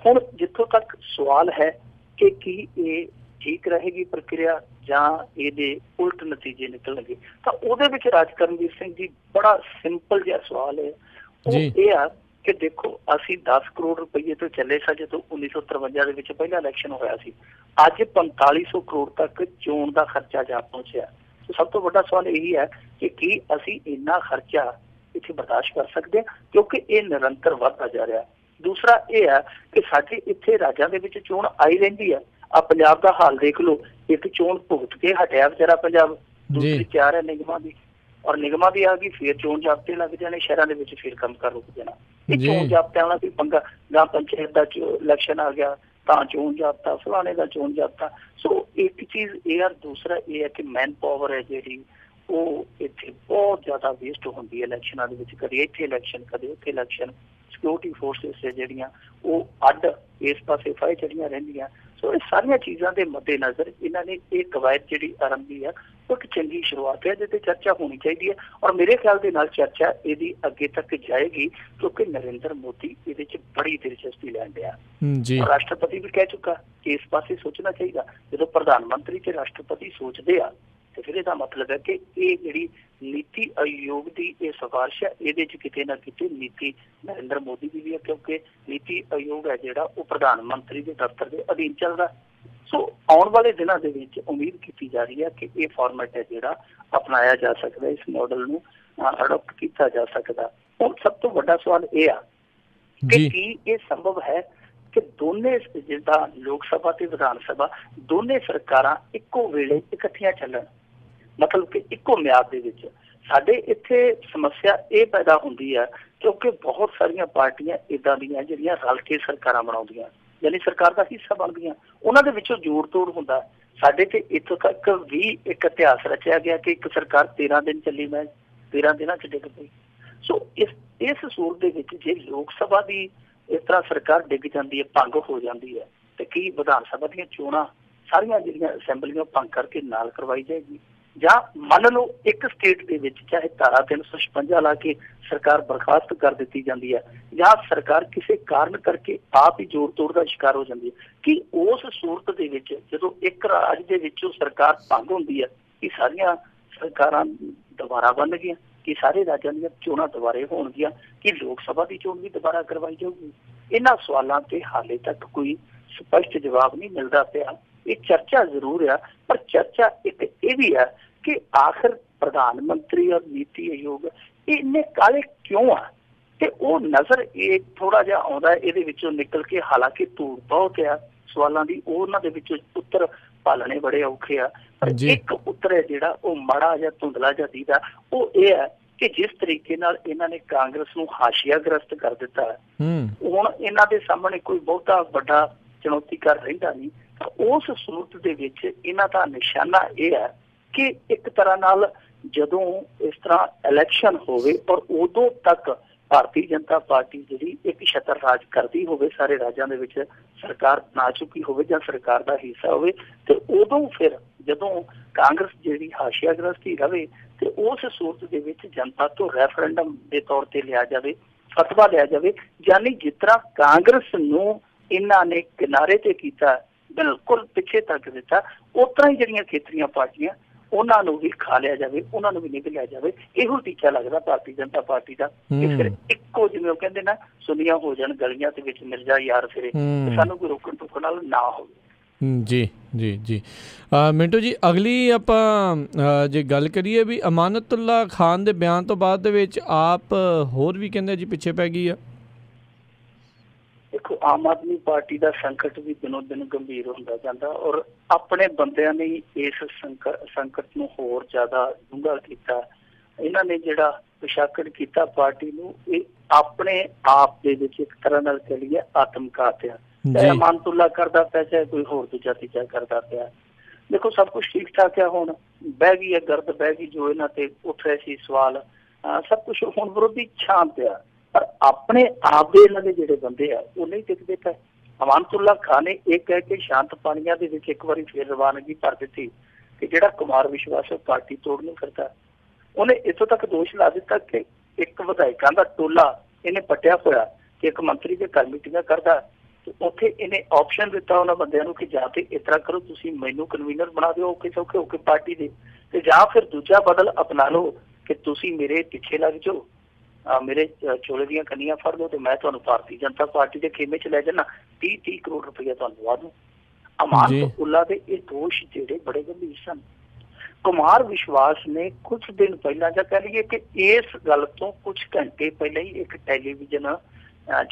ਹੁਣ ਜਿੱਥੋਂ ਤੱਕ ਸਵਾਲ ਹੈ ਕਿ ਕੀ ਇਹ ਠੀਕ ਰਹੇਗੀ ਪ੍ਰਕਿਰਿਆ ਜਾਂ ਇਹਦੇ ਉਲਟ ਨਤੀਜੇ ਨਿਕਲਣਗੇ, ਤਾਂ ਉਹਦੇ ਵਿੱਚ ਰਾਜ ਕਰਨਵੀਰ ਸਿੰਘ ਜੀ ਬੜਾ ਸਿੰਪਲ ਜਿਹਾ ਸਵਾਲ ਹੈ। ਉਹ ਇਹ ਆ ਕਿ ਦੇਖੋ ਅਸੀਂ 10 ਕਰੋੜ ਰੁਪਏ ਤੋਂ ਚੱਲੇ ਸਾਂ ਜਦੋਂ 1953 ਦੇ ਵਿੱਚ ਪਹਿਲਾ ਇਲੈਕਸ਼ਨ ਹੋਇਆ ਸੀ। ਅੱਜ 4500 ਕਰੋੜ ਤੱਕ ਚੋਣ ਦਾ ਖਰਚਾ ਜਾ ਪਹੁੰਚਿਆ। ਸਭ ਤੋਂ ਵੱਡਾ ਸਵਾਲ ਇਹੀ ਹੈ ਕਿ ਕੀ ਅਸੀਂ ਇੰਨਾ ਖਰਚਾ ਇੱਥੇ ਬਰਦਾਸ਼ਤ ਕਰ ਸਕਦੇ ਹਾਂ, ਕਿਉਂਕਿ ਇਹ ਨਿਰੰਤਰ ਵੱਧਦਾ ਜਾ ਰਿਹਾ। ਦੂਸਰਾ ਇਹ ਹੈ ਕਿ ਸਾਡੇ ਇੱਥੇ ਰਾਜਾਂ ਦੇ ਵਿੱਚ ਚੋਣ ਆਈ ਰਹਿੰਦੀ ਹੈ। ਆ ਪੰਜਾਬ ਦਾ ਹਾਲ ਦੇਖ ਲਓ, ਇੱਕ ਚੋਣ ਭੁਗਤ ਕੇ ਹਟਿਆ ਵਿਚਾਰਾ ਪੰਜਾਬ, ਦੂਸਰੀ ਤਿਆਰ ਹੈ ਨਿਗਮਾਂ ਦੀ, ਔਰ ਨਿਗਮਾਂ ਦੀ ਆ ਗਈ ਫਿਰ ਚੋਣ ਜ਼ਾਬਤੇ ਲੱਗ ਜਾਣੇ, ਸ਼ਹਿਰਾਂ ਦੇ ਵਿੱਚ ਫਿਰ ਕੰਮ ਕਰ ਰੁਕ ਜਾਣਾ। ਇਹ ਚੋਣ ਜ਼ਾਬਤਿਆਂ ਵਾਲਾ ਵੀ ਪੰਗਾ, ਜਾਂ ਪੰਚਾਇਤ ਦਾ ਇਲੈਕਸ਼ਨ ਆ ਗਿਆ ਤਾਂ ਚੋਣ ਜ਼ਾਬਤਾ, ਫਲਾਣੇ ਦਾ ਚੋਣ ਜ਼ਾਬਤਾ। ਸੋ ਇੱਕ ਚੀਜ਼ ਇਹ ਆ। ਦੂਸਰਾ ਇਹ ਹੈ ਕਿ ਮੈਨ ਪਾਵਰ ਹੈ ਜਿਹੜੀ ਉਹ ਇੱਥੇ ਬਹੁਤ ਜ਼ਿਆਦਾ ਵੇਸਟ ਹੁੰਦੀ ਹੈ ਇਲੈਕਸ਼ਨਾਂ ਦੇ ਵਿੱਚ। ਕਦੇ ਇੱਥੇ ਇਲੈਕਸ਼ਨ, ਕਦੇ ਉੱਥੇ ਇਲੈਕਸ਼ਨ। ਸਿਕਿਉਰਿਟੀ ਫੋਰਸਿਸ ਹੈ ਜਿਹੜੀਆਂ ਉਹ ਅੱਡ ਇਸ ਪਾਸੇ ਫਾਇ ਚੜੀਆਂ ਰਹਿੰਦੀਆਂ। ਸੋ ਇਹ ਸਾਰੀਆਂ ਚੀਜ਼ਾਂ ਦੇ ਮੱਦੇ ਨਜ਼ਰ ਇਹਨਾਂ ਨੇ ਇਹ ਕਵਾਇਦ ਜਿਹੜੀ ਆਰੰਭੀ ਆ ਉਹ ਇੱਕ ਚੰਗੀ ਸ਼ੁਰੂਆਤ ਹੈ, ਇਹਦੇ ਤੇ ਚਰਚਾ ਹੋਣੀ ਚਾਹੀਦੀ ਹੈ। ਔਰ ਮੇਰੇ ਖਿਆਲ ਦੇ ਨਾਲ ਚਰਚਾ ਇਹਦੀ ਅੱਗੇ ਤੱਕ ਜਾਏਗੀ, ਕਿਉਂਕਿ ਨਰਿੰਦਰ ਮੋਦੀ ਇਹਦੇ 'ਚ ਬੜੀ ਦਿਲਚਸਪੀ ਲੈਣ ਡਿਆ। ਰਾਸ਼ਟਰਪਤੀ ਵੀ ਕਹਿ ਚੁੱਕਾ ਕਿ ਇਸ ਪਾਸੇ ਸੋਚਣਾ ਚਾਹੀਦਾ। ਜਦੋਂ ਪ੍ਰਧਾਨ ਮੰਤਰੀ ਤੇ ਰਾਸ਼ਟਰਪਤੀ ਸੋਚਦੇ ਆ ਤੇ ਫਿਰ ਇਹਦਾ ਮਤਲਬ ਹੈ ਕਿ ਇਹ ਜਿਹੜੀ ਨੀਤੀ ਆਯੋਗ ਦੀ ਇਹ ਸਿਫਾਰਿਸ਼ ਹੈ ਇਹਦੇ 'ਚ ਕਿਤੇ ਨਾ ਕਿਤੇ ਨੀਤੀ ਨਰਿੰਦਰ ਮੋਦੀ ਦੀ ਵੀ ਹੈ, ਕਿਉਂਕਿ ਨੀਤੀ ਆਯੋਗ ਹੈ ਜਿਹੜਾ ਉਹ ਪ੍ਰਧਾਨ ਮੰਤਰੀ ਦੇ ਦਫ਼ਤਰ ਦੇ ਅਧੀਨ ਚੱਲਦਾ। ਸੋ ਆਉਣ ਵਾਲੇ ਦਿਨਾਂ ਦੇ ਵਿੱਚ ਉਮੀਦ ਕੀਤੀ ਜਾ ਰਹੀ ਹੈ ਕਿ ਇਹ ਫਾਰਮੈਟ ਹੈ ਜਿਹੜਾ ਅਪਣਾਇਆ ਜਾ ਸਕਦਾ, ਇਸ ਮਾਡਲ ਨੂੰ ਅਡਾਪਟ ਕੀਤਾ ਜਾ ਸਕਦਾ। ਹੁਣ ਸਭ ਤੋਂ ਵੱਡਾ ਸਵਾਲ ਇਹ ਆ ਕਿ ਕੀ ਇਹ ਸੰਭਵ ਹੈ ਕਿ ਦੋਨੇ ਜਿੱਦਾਂ ਲੋਕ ਸਭਾ ਤੇ ਵਿਧਾਨ ਸਭਾ ਦੋਨੇ ਸਰਕਾਰਾਂ ਇੱਕੋ ਵੇਲੇ ਇਕੱਠੀਆਂ ਚੱਲਣ, ਮਤਲਬ ਕਿ ਇੱਕੋ ਮਿਆਦ ਦੇ ਵਿੱਚ। ਸਾਡੇ ਇੱਥੇ ਸਮੱਸਿਆ ਇਹ ਪੈਦਾ ਹੁੰਦੀ ਹੈ ਕਿਉਂਕਿ ਬਹੁਤ ਸਾਰੀਆਂ ਪਾਰਟੀਆਂ ਇੱਦਾਂ ਦੀਆਂ ਜਿਹੜੀਆਂ ਰਲ ਕੇ ਸਰਕਾਰਾਂ ਬਣਾਉਂਦੀਆਂ, ਯਾਨੀ ਸਰਕਾਰ ਦਾ ਹਿੱਸਾ ਬਣਦੀਆਂ, ਉਹਨਾਂ ਦੇ ਵਿੱਚੋਂ ਜੋੜ ਤੋੜ ਹੁੰਦਾ। ਸਾਡੇ ਤੇ ਇੱਥੋਂ ਤੱਕ ਵੀ ਇੱਕ ਇਤਿਹਾਸ ਰਚਿਆ ਗਿਆ ਕਿ ਇੱਕ ਸਰਕਾਰ 13 ਦਿਨ ਚੱਲੀ, ਮੈਂ 13 ਦਿਨਾਂ ਚ ਡਿੱਗ ਪਈ। ਸੋ ਇਸ ਸੂਰਤ ਦੇ ਵਿੱਚ ਜੇ ਲੋਕ ਸਭਾ ਦੀ ਇਸ ਤਰ੍ਹਾਂ ਸਰਕਾਰ ਡਿੱਗ ਜਾਂਦੀ ਹੈ, ਭੰਗ ਹੋ ਜਾਂਦੀ ਹੈ, ਤੇ ਕੀ ਵਿਧਾਨ ਸਭਾ ਦੀਆਂ ਚੋਣਾਂ ਸਾਰੀਆਂ ਜਿਹੜੀਆਂ ਅਸੈਂਬਲੀਆਂ ਭੰਗ ਕਰਕੇ ਨਾਲ ਕਰਵਾਈ ਜਾਏਗੀ? ਜਾਂ ਮੰਨ ਲਓ ਇੱਕ ਸਟੇਟ ਦੇ ਵਿੱਚ ਚਾਹੇ ਧਾਰਾ 356 ਲਾ ਕੇ ਸਰਕਾਰ ਬਰਖਾਸਤ ਕਰ ਦਿੱਤੀ ਜਾਂਦੀ ਹੈ, ਜਾਂ ਸਰਕਾਰ ਕਿਸੇ ਕਾਰਨ ਕਰਕੇ ਆਪ ਹੀ ਜੋੜ ਤੋੜ ਦਾ ਸ਼ਿਕਾਰ ਹੋ ਜਾਂਦੀ ਹੈ, ਕਿ ਉਸ ਸੂਰਤ ਦੇ ਵਿੱਚ ਜਦੋਂ ਇੱਕ ਰਾਜ ਦੇ ਵਿੱਚੋਂ ਸਰਕਾਰ ਭੰਗ ਹੁੰਦੀ ਹੈ, ਕਿ ਸਾਰੀਆਂ ਸਰਕਾਰਾਂ ਦੁਬਾਰਾ ਬਣ ਗਈਆਂ, ਕਿ ਸਾਰੇ ਰਾਜਾਂ ਦੀਆਂ ਚੋਣਾਂ ਦੁਬਾਰੇ ਹੋਣਗੀਆਂ, ਕਿ ਲੋਕ ਸਭਾ ਦੀ ਚੋਣ ਵੀ ਦੁਬਾਰਾ ਕਰਵਾਈ ਜਾਊਗੀ? ਇਹਨਾਂ ਸਵਾਲਾਂ ਤੇ ਹਾਲੇ ਤੱਕ ਕੋਈ ਸਪਸ਼ਟ ਜਵਾਬ ਨਹੀਂ ਮਿਲਦਾ ਪਿਆ। ਇਹ ਚਰਚਾ ਜ਼ਰੂਰ ਆ, ਪਰ ਚਰਚਾ ਇੱਕ ਇਹ ਵੀ ਹੈ ਕਿ ਆਖਿਰ ਪ੍ਰਧਾਨ ਮੰਤਰੀ ਔਰ ਨੀਤੀ ਆਯੋਗ ਇੰਨੇ ਕਾਲੇ ਕਿਉਂ ਆ? ਤੇ ਉਹ ਨਜ਼ਰ ਇਹ ਥੋੜਾ ਜਿਹਾ ਆਉਂਦਾ ਇਹਦੇ ਵਿੱਚੋਂ ਨਿਕਲ ਕੇ, ਹਾਲਾਂਕਿ ਧੂੜ ਬਹੁਤ ਆ ਸਵਾਲਾਂ ਦੀ, ਉਹਨਾਂ ਦੇ ਵਿੱਚੋਂ ਉੱਤਰ ਭਾਲਣੇ ਬੜੇ ਔਖੇ ਆ, ਪਰ ਇੱਕ ਉੱਤਰ ਹੈ ਜਿਹੜਾ ਉਹ ਮਾੜਾ ਜਿਹਾ ਧੁੰਦਲਾ ਜਿਹਾ ਦੀਦਾ, ਉਹ ਇਹ ਹੈ ਕਿ ਜਿਸ ਤਰੀਕੇ ਨਾਲ ਇਹਨਾਂ ਨੇ ਕਾਂਗਰਸ ਨੂੰ ਹਾਸ਼ੀਆਗ੍ਰਸਤ ਕਰ ਦਿੱਤਾ ਹੈ, ਹੁਣ ਇਹਨਾਂ ਦੇ ਸਾਹਮਣੇ ਕੋਈ ਬਹੁਤਾ ਵੱਡਾ ਚੁਣੌਤੀਕਾਰ ਰਹਿੰਦਾ ਨਹੀਂ। ਤਾਂ ਉਸ ਸੂਰਤ ਦੇ ਵਿੱਚ ਇਹਨਾਂ ਦਾ ਨਿਸ਼ਾਨਾ ਇਹ ਹੈ ਕਿ ਇੱਕ ਤਰ੍ਹਾਂ ਨਾਲ ਜਦੋਂ ਇਸ ਤਰ੍ਹਾਂ ਇਲੈਕਸ਼ਨ ਹੋਵੇ ਔਰ ਉਦੋਂ ਤੱਕ ਭਾਰਤੀ ਜਨਤਾ ਪਾਰਟੀ ਜਿਹੜੀ ਇੱਕ ਛਤਰ ਰਾਜ ਕਰਦੀ ਹੋਵੇ, ਸਾਰੇ ਰਾਜਾਂ ਦੇ ਵਿੱਚ ਸਰਕਾਰ ਬਣਾ ਚੁੱਕੀ ਹੋਵੇ ਜਾਂ ਸਰਕਾਰ ਦਾ ਹਿੱਸਾ ਹੋਵੇ, ਤੇ ਉਦੋਂ ਫਿਰ ਜਦੋਂ ਕਾਂਗਰਸ ਜਿਹੜੀ ਹਾਸ਼ੀਆਗ੍ਰਸਤ ਹੀ ਰਵੇ, ਤੇ ਉਸ ਸੂਰਤ ਦੇ ਵਿੱਚ ਜਨਤਾ ਤੋਂ ਰੈਫਰੈਂਡਮ ਦੇ ਤੌਰ ਤੇ ਲਿਆ ਜਾਵੇ, ਫਤਵਾ ਲਿਆ ਜਾਵੇ, ਯਾਨੀ ਜਿਸ ਤਰ੍ਹਾਂ ਕਾਂਗਰਸ ਨੂੰ ਇਹਨਾਂ ਨੇ ਕਿਨਾਰੇ ਤੇ ਕੀਤਾ, ਬਿਲਕੁਲ ਪਿੱਛੇ ਤੱਕ ਦਿੱਤਾ, ਉਸ ਤਰ੍ਹਾਂ ਹੀ ਜਿਹੜੀਆਂ ਖੇਤਰੀਆਂ ਪਾਰਟੀਆਂ ਉਹਨਾਂ ਨੂੰ ਵੀ ਖਾ ਲਿਆ ਜਾਵੇ, ਉਹਨਾਂ ਨੂੰ ਵੀ ਨਿਗਲ ਲਿਆ ਜਾਵੇ। ਇਹੋ ਟੀਚਾ ਲੱਗਦਾ ਭਾਰਤੀ ਜਨਤਾ ਪਾਰਟੀ ਦਾ, ਕਿ ਫਿਰ ਇੱਕੋ ਜਿਵੇਂ ਉਹ ਕਹਿੰਦੇ ਨਾ, ਸੁਨੀਆਂ ਹੋ ਜਾਣ ਗਲੀਆਂ ਦੇ ਵਿੱਚ ਮਿਰਜ਼ਾ ਯਾਰ ਫਿਰੇ, ਸਾਨੂੰ ਕੋਈ ਰੋਕਣ ਟੋਕਣ ਨਾਲ ਨਾ ਹੋਵੇ। ਜੀ ਜੀ ਜੀ ਮਿੰਟੂ ਜੀ, ਅਗਲੀ ਆਪਾਂ ਜੇ ਗੱਲ ਕਰੀਏ ਵੀ ਅਮਾਨਤੁੱਲਾ ਖਾਨ ਦੇ ਬਿਆਨ ਤੋਂ ਬਾਅਦ ਦੇ ਵਿੱਚ ਆਪ ਹੋਰ ਵੀ ਕਹਿੰਦੇ ਜੀ ਪਿੱਛੇ ਪੈ ਗਈ ਆ। ਦੇਖੋ, ਆਮ ਆਦਮੀ ਪਾਰਟੀ ਦਾ ਸੰਕਟ ਵੀ ਦਿਨੋਂ ਦਿਨ ਗੰਭੀਰ ਹੁੰਦਾ ਜਾਂਦਾ, ਔਰ ਆਪਣੇ ਬੰਦਿਆਂ ਨੇ ਇਸ ਸੰਕਟ ਨੂੰ ਹੋਰ ਜ਼ਿਆਦਾ ਡੂੰਘਾ ਕੀਤਾ। ਇਹਨਾਂ ਨੇ ਜਿਹੜਾ ਪਿਛਾਕੜ ਕੀਤਾ ਪਾਰਟੀ ਨੂੰ, ਇਹ ਆਪਣੇ ਆਪ ਦੇ ਵਿੱਚ ਇੱਕ ਤਰ੍ਹਾਂ ਨਾਲ ਕਹਿ ਲਈਏ ਆਤਮਘਾਤ ਆ। ਚਾਹੇ ਅਮਾਨਤੁੱਲਾ ਕਰਦਾ ਪਿਆ, ਚਾਹੇ ਕੋਈ ਹੋਰ ਦੂਜਾ ਤੀਜਾ ਕਰਦਾ ਪਿਆ। ਦੇਖੋ, ਸਭ ਕੁਛ ਠੀਕ ਠਾਕ ਆ, ਹੁਣ ਬਹਿ ਗਈ ਹੈ ਗਰਦ, ਬਹਿ ਗਈ ਜੋ ਇਹਨਾਂ ਤੇ ਉੱਠ ਰਹੇ ਸੀ ਸਵਾਲ, ਸਭ ਕੁਛ ਹੁਣ ਵਿਰੋਧੀ ਛਾਂ ਪਿਆ, ਪਰ ਆਪਣੇ ਆਪ ਦੇ ਇਹਨਾਂ ਦੇ ਜਿਹੜੇ ਬੰਦੇ ਆ ਉਹ ਨਹੀਂ ਟਿਕਦੇ ਪਏ। ਅਮਾਨਤੁੱਲਾ ਖਾਨ ਨੇ ਇਹ ਕਹਿ ਕੇ ਸ਼ਾਂਤ ਪਾਣੀਆਂ ਦੇ ਵਿੱਚ ਇੱਕ ਵਾਰੀ ਫੇਰ ਰਵਾਨਗੀ ਭਰ ਦਿੱਤੀ ਕਿ ਜਿਹੜਾ ਕੁਮਾਰ ਵਿਸ਼ਵਾਸ ਉਹ ਪਾਰਟੀ ਤੋੜ ਨਹੀਂ ਕਰਦਾ। ਉਹਨੇ ਇੱਥੋਂ ਤੱਕ ਦੋਸ਼ ਲਾ ਦਿੱਤਾ ਕਿ ਇੱਕ ਵਿਧਾਇਕਾਂ ਦਾ ਟੋਲਾ ਇਹਨੇ ਪੱਟਿਆ ਹੋਇਆ ਕਿ ਇੱਕ ਮੰਤਰੀ ਦੇ ਘਰ ਮੀਟਿੰਗਾਂ ਕਰਦਾ, ਤੇ ਉੱਥੇ ਇਹਨੇ ਆਪਸ਼ਨ ਦਿੱਤਾ ਉਹਨਾਂ ਬੰਦਿਆਂ ਨੂੰ ਕਿ ਜਾਂ ਤੇ ਇਸ ਤਰ੍ਹਾਂ ਕਰੋ, ਤੁਸੀਂ ਮੈਨੂੰ ਕਨਵੀਨਰ ਬਣਾ ਦਿਓ ਔਖੇ ਸੌਖੇ ਹੋ ਕੇ ਪਾਰਟੀ ਦੇ, ਤੇ ਜਾਂ ਫਿਰ ਦੂਜਾ ਬਦਲ ਅਪਣਾ ਲਓ ਕਿ ਤੁਸੀਂ ਮੇਰੇ ਪਿੱਛੇ ਲੱਗ ਜਾਓ, ਮੇਰੇ ਚੋਲੇ ਦੀਆਂ ਕੰਨੀਆਂ ਫੜ ਲਓ, ਤੇ ਮੈਂ ਤੁਹਾਨੂੰ ਭਾਰਤੀ ਜਨਤਾ ਪਾਰਟੀ ਦੇ ਖੇਮੇ ਚ ਲੈ ਜਾਣਾ, 30 ਕਰੋੜ ਰੁਪਇਆ ਤੁਹਾਨੂੰ ਦਵਾ ਦੂੰ। ਅਮਾਨਤੁੱਲਾ ਦੇ ਇਹ ਦੋਸ਼ ਜਿਹੜੇ ਬੜੇ ਗੰਭੀਰ ਸਨ। ਕੁਮਾਰ ਵਿਸ਼ਵਾਸ ਨੇ ਕੁਝ ਦਿਨ ਪਹਿਲਾਂ, ਜਾਂ ਕਹਿ ਲਈਏ ਕਿ ਇਸ ਗੱਲ ਤੋਂ ਕੁਝ ਘੰਟੇ ਪਹਿਲਾਂ ਹੀ ਇੱਕ ਟੈਲੀਵਿਜ਼ਨ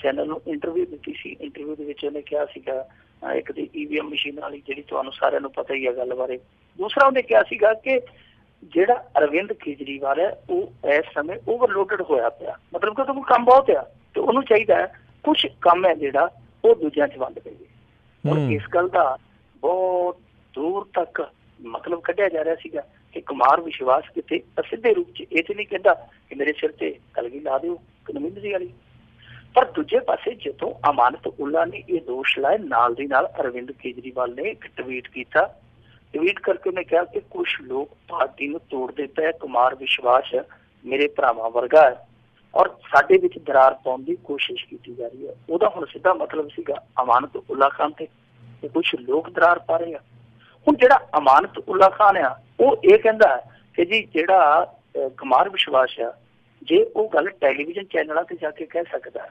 ਚੈਨਲ ਨੂੰ ਇੰਟਰਵਿਊ ਦਿੱਤੀ ਸੀ। ਇੰਟਰਵਿਊ ਦੇ ਵਿੱਚ ਉਹਨੇ ਕਿਹਾ ਸੀਗਾ, ਇੱਕ ਦੀ EVM ਮਸ਼ੀਨ ਵਾਲੀ ਜਿਹੜੀ ਤੁਹਾਨੂੰ ਸਾਰਿਆਂ ਨੂੰ ਪਤਾ ਹੀ ਹੈ ਗੱਲ ਬਾਰੇ। ਦੂਸਰਾ ਉਹਨੇ ਕਿਹਾ ਸੀਗਾ ਕਿ ਜਿਹੜਾ ਅਰਵਿੰਦ ਕੇਜਰੀਵਾਲ ਹੈ ਉਹ ਇਸ ਸਮੇਂ ਓਵਰਲੋਡਡ ਹੋਇਆ ਪਿਆ, ਮਤਲਬ ਕਿ ਉਹਦੇ ਕੋਲ ਕੰਮ ਬਹੁਤ ਆ, ਤੇ ਉਹਨੂੰ ਚਾਹੀਦਾ ਹੈ ਕੁਛ ਕੰਮ ਹੈ ਜਿਹੜਾ ਉਹ ਦੂਜਿਆਂ 'ਚ ਵੰਡ ਦੇਵੇ। ਹੁਣ ਇਸ ਗੱਲ ਦਾ ਬਹੁਤ ਦੂਰ ਤੱਕ ਮਤਲਬ ਕੱਢਿਆ ਜਾ ਰਿਹਾ ਸੀਗਾ ਕਿ ਕੁਮਾਰ ਵਿਸ਼ਵਾਸ ਕਿਤੇ ਅਸਿੱਧੇ ਰੂਪ 'ਚ ਇਹ ਤੇ ਨਹੀਂ ਕਹਿੰਦਾ ਕਿ ਮੇਰੇ ਸਿਰ ਤੇ ਕਲਗੀ ਲਾ ਦਿਓ ਕਨਵੀਨਰੀ ਵਾਲੀ, ਪਰ ਦੂਜੇ ਪਾਸੇ ਜਦੋਂ ਅਮਾਨਤੁੱਲਾ ਨੇ ਇਹ ਦੋਸ਼ ਲਾਏ, ਨਾਲ ਦੀ ਨਾਲ ਅਰਵਿੰਦ ਕੇਜਰੀਵਾਲ ਨੇ ਇੱਕ ਟਵੀਟ ਕੀਤਾ। ਟਵੀਟ ਕਰਕੇ ਉਹਨੇ ਕਿਹਾ ਕਿ ਕੁਝ ਲੋਕ ਪਾਰਟੀ ਨੂੰ ਤੋੜਦੇ ਪਏ, ਕੁਮਾਰ ਵਿਸ਼ਵਾਸ ਮੇਰੇ ਭਰਾਵਾਂ ਵਰਗਾ ਹੈ ਔਰ ਸਾਡੇ ਵਿੱਚ ਦਰਾਰ ਪਾਉਣ ਦੀ ਕੋਸ਼ਿਸ਼ ਕੀਤੀ ਜਾ ਰਹੀ ਹੈ। ਉਹਦਾ ਹੁਣ ਸਿੱਧਾ ਮਤਲਬ ਸੀਗਾ ਅਮਾਨਤੁੱਲਾ ਖਾਨ ਤੇ ਕੁਝ ਲੋਕ ਦਰਾਰ ਪਾ ਰਹੇ ਆ। ਹੁਣ ਜਿਹੜਾ ਅਮਾਨਤੁੱਲਾ ਖਾਨ ਆ ਉਹ ਇਹ ਕਹਿੰਦਾ ਕਿ ਜੀ ਜਿਹੜਾ ਕੁਮਾਰ ਵਿਸ਼ਵਾਸ ਆ, ਜੇ ਉਹ ਗੱਲ ਟੈਲੀਵਿਜ਼ਨ ਚੈਨਲਾਂ ਤੇ ਜਾ ਕੇ ਕਹਿ ਸਕਦਾ,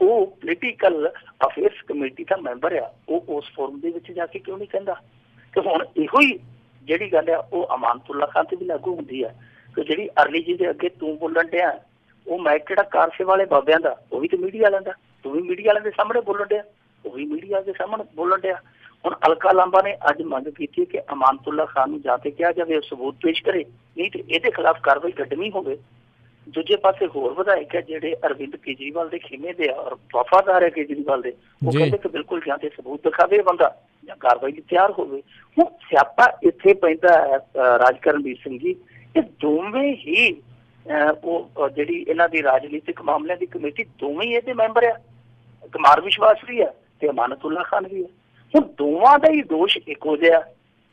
ਉਹ ਪੋਲੀਟੀਕਲ ਅਫੇਅਰਸ ਕਮੇਟੀ ਦਾ ਮੈਂਬਰ ਆ, ਉਹ ਉਸ ਫੋਰਮ ਦੇ ਵਿੱਚ ਜਾ ਕੇ ਕਿਉਂ ਨਹੀਂ ਕਹਿੰਦਾ? ਤੇ ਹੁਣ ਇਹੋ ਹੀ ਜਿਹੜੀ ਗੱਲ ਆ ਉਹ ਅਮਾਨਤੁੱਲਾ ਖਾਨ ਤੇ ਵੀ ਲਾਗੂ ਹੁੰਦੀ ਹੈ ਕਿ ਜਿਹੜੀ ਅਰਲੀ ਜੀ ਦੇ ਅੱਗੇ ਤੂੰ ਬੋਲਣ ਡਿਆ, ਉਹ ਮੈਂ ਕਿਹੜਾ ਕਾਰਸੇ ਵਾਲੇ ਬਾਬਿਆਂ ਦਾ, ਉਹ ਵੀ ਤੇ ਮੀਡੀਆ ਵਾਲਿਆਂ ਦਾ, ਤੂੰ ਵੀ ਮੀਡੀਆ ਵਾਲਿਆਂ ਦੇ ਸਾਹਮਣੇ ਬੋਲਣ ਡਿਆ। ਉਹ ਵੀ ਮੀਡੀਆ ਦੇ ਸਾਹਮਣੇ ਬੋਲਣ ਡਿਆ। ਹੁਣ ਅਲਕਾ ਲਾਂਬਾ ਨੇ ਅੱਜ ਮੰਗ ਕੀਤੀ ਕਿ ਅਮਾਨਤੁੱਲਾ ਖਾਨ ਨੂੰ ਜਾਂ ਤੇ ਕਿਹਾ ਜਾਵੇ ਉਹ ਸਬੂਤ ਪੇਸ਼ ਕਰੇ, ਨਹੀਂ ਤੇ ਇਹਦੇ ਖਿਲਾਫ ਕਾਰਵਾਈ ਕੱਢਣੀ ਹੋਵੇ। ਦੂਜੇ ਪਾਸੇ ਹੋਰ ਵਿਧਾਇਕ ਹੈ ਜਿਹੜੇ ਅਰਵਿੰਦ ਕੇਜਰੀਵਾਲ ਦੇ ਖੀਮੇ ਦੇ ਆ ਔਰ ਵਫਾਦਾਰ ਹੈ ਕੇਜਰੀਵਾਲ ਦੇ, ਉਹ ਕਹਿੰਦੇ ਕਿ ਬਿਲਕੁਲ ਜਾਂ ਤੇ ਸਬੂਤ ਦਿਖਾਵੇ ਬੰਦਾ ਜਾਂ ਕਾਰਵਾਈ ਲਈ ਤਿਆਰ ਹੋਵੇ। ਹੁਣ ਸਿਆਪਾ ਇੱਥੇ ਪੈਂਦਾ ਹੈ ਰਾਜਕਰਨਵੀਰ ਸਿੰਘ ਜੀ, ਇਹ ਦੋਵੇਂ ਹੀ ਉਹ ਜਿਹੜੀ ਇਹਨਾਂ ਦੀ ਰਾਜਨੀਤਿਕ ਮਾਮਲਿਆਂ ਦੀ ਕਮੇਟੀ ਦੋਵੇਂ ਹੀ ਇਹਦੇ ਮੈਂਬਰ ਆ। ਕੁਮਾਰ ਵਿਸ਼ਵਾਸ ਵੀ ਹੈ ਤੇ ਅਮਾਨਤੁੱਲਾ ਖਾਨ ਵੀ ਹੈ। ਹੁਣ ਦੋਵਾਂ ਦਾ ਹੀ ਦੋਸ਼ ਇੱਕੋ ਜਿਹਾ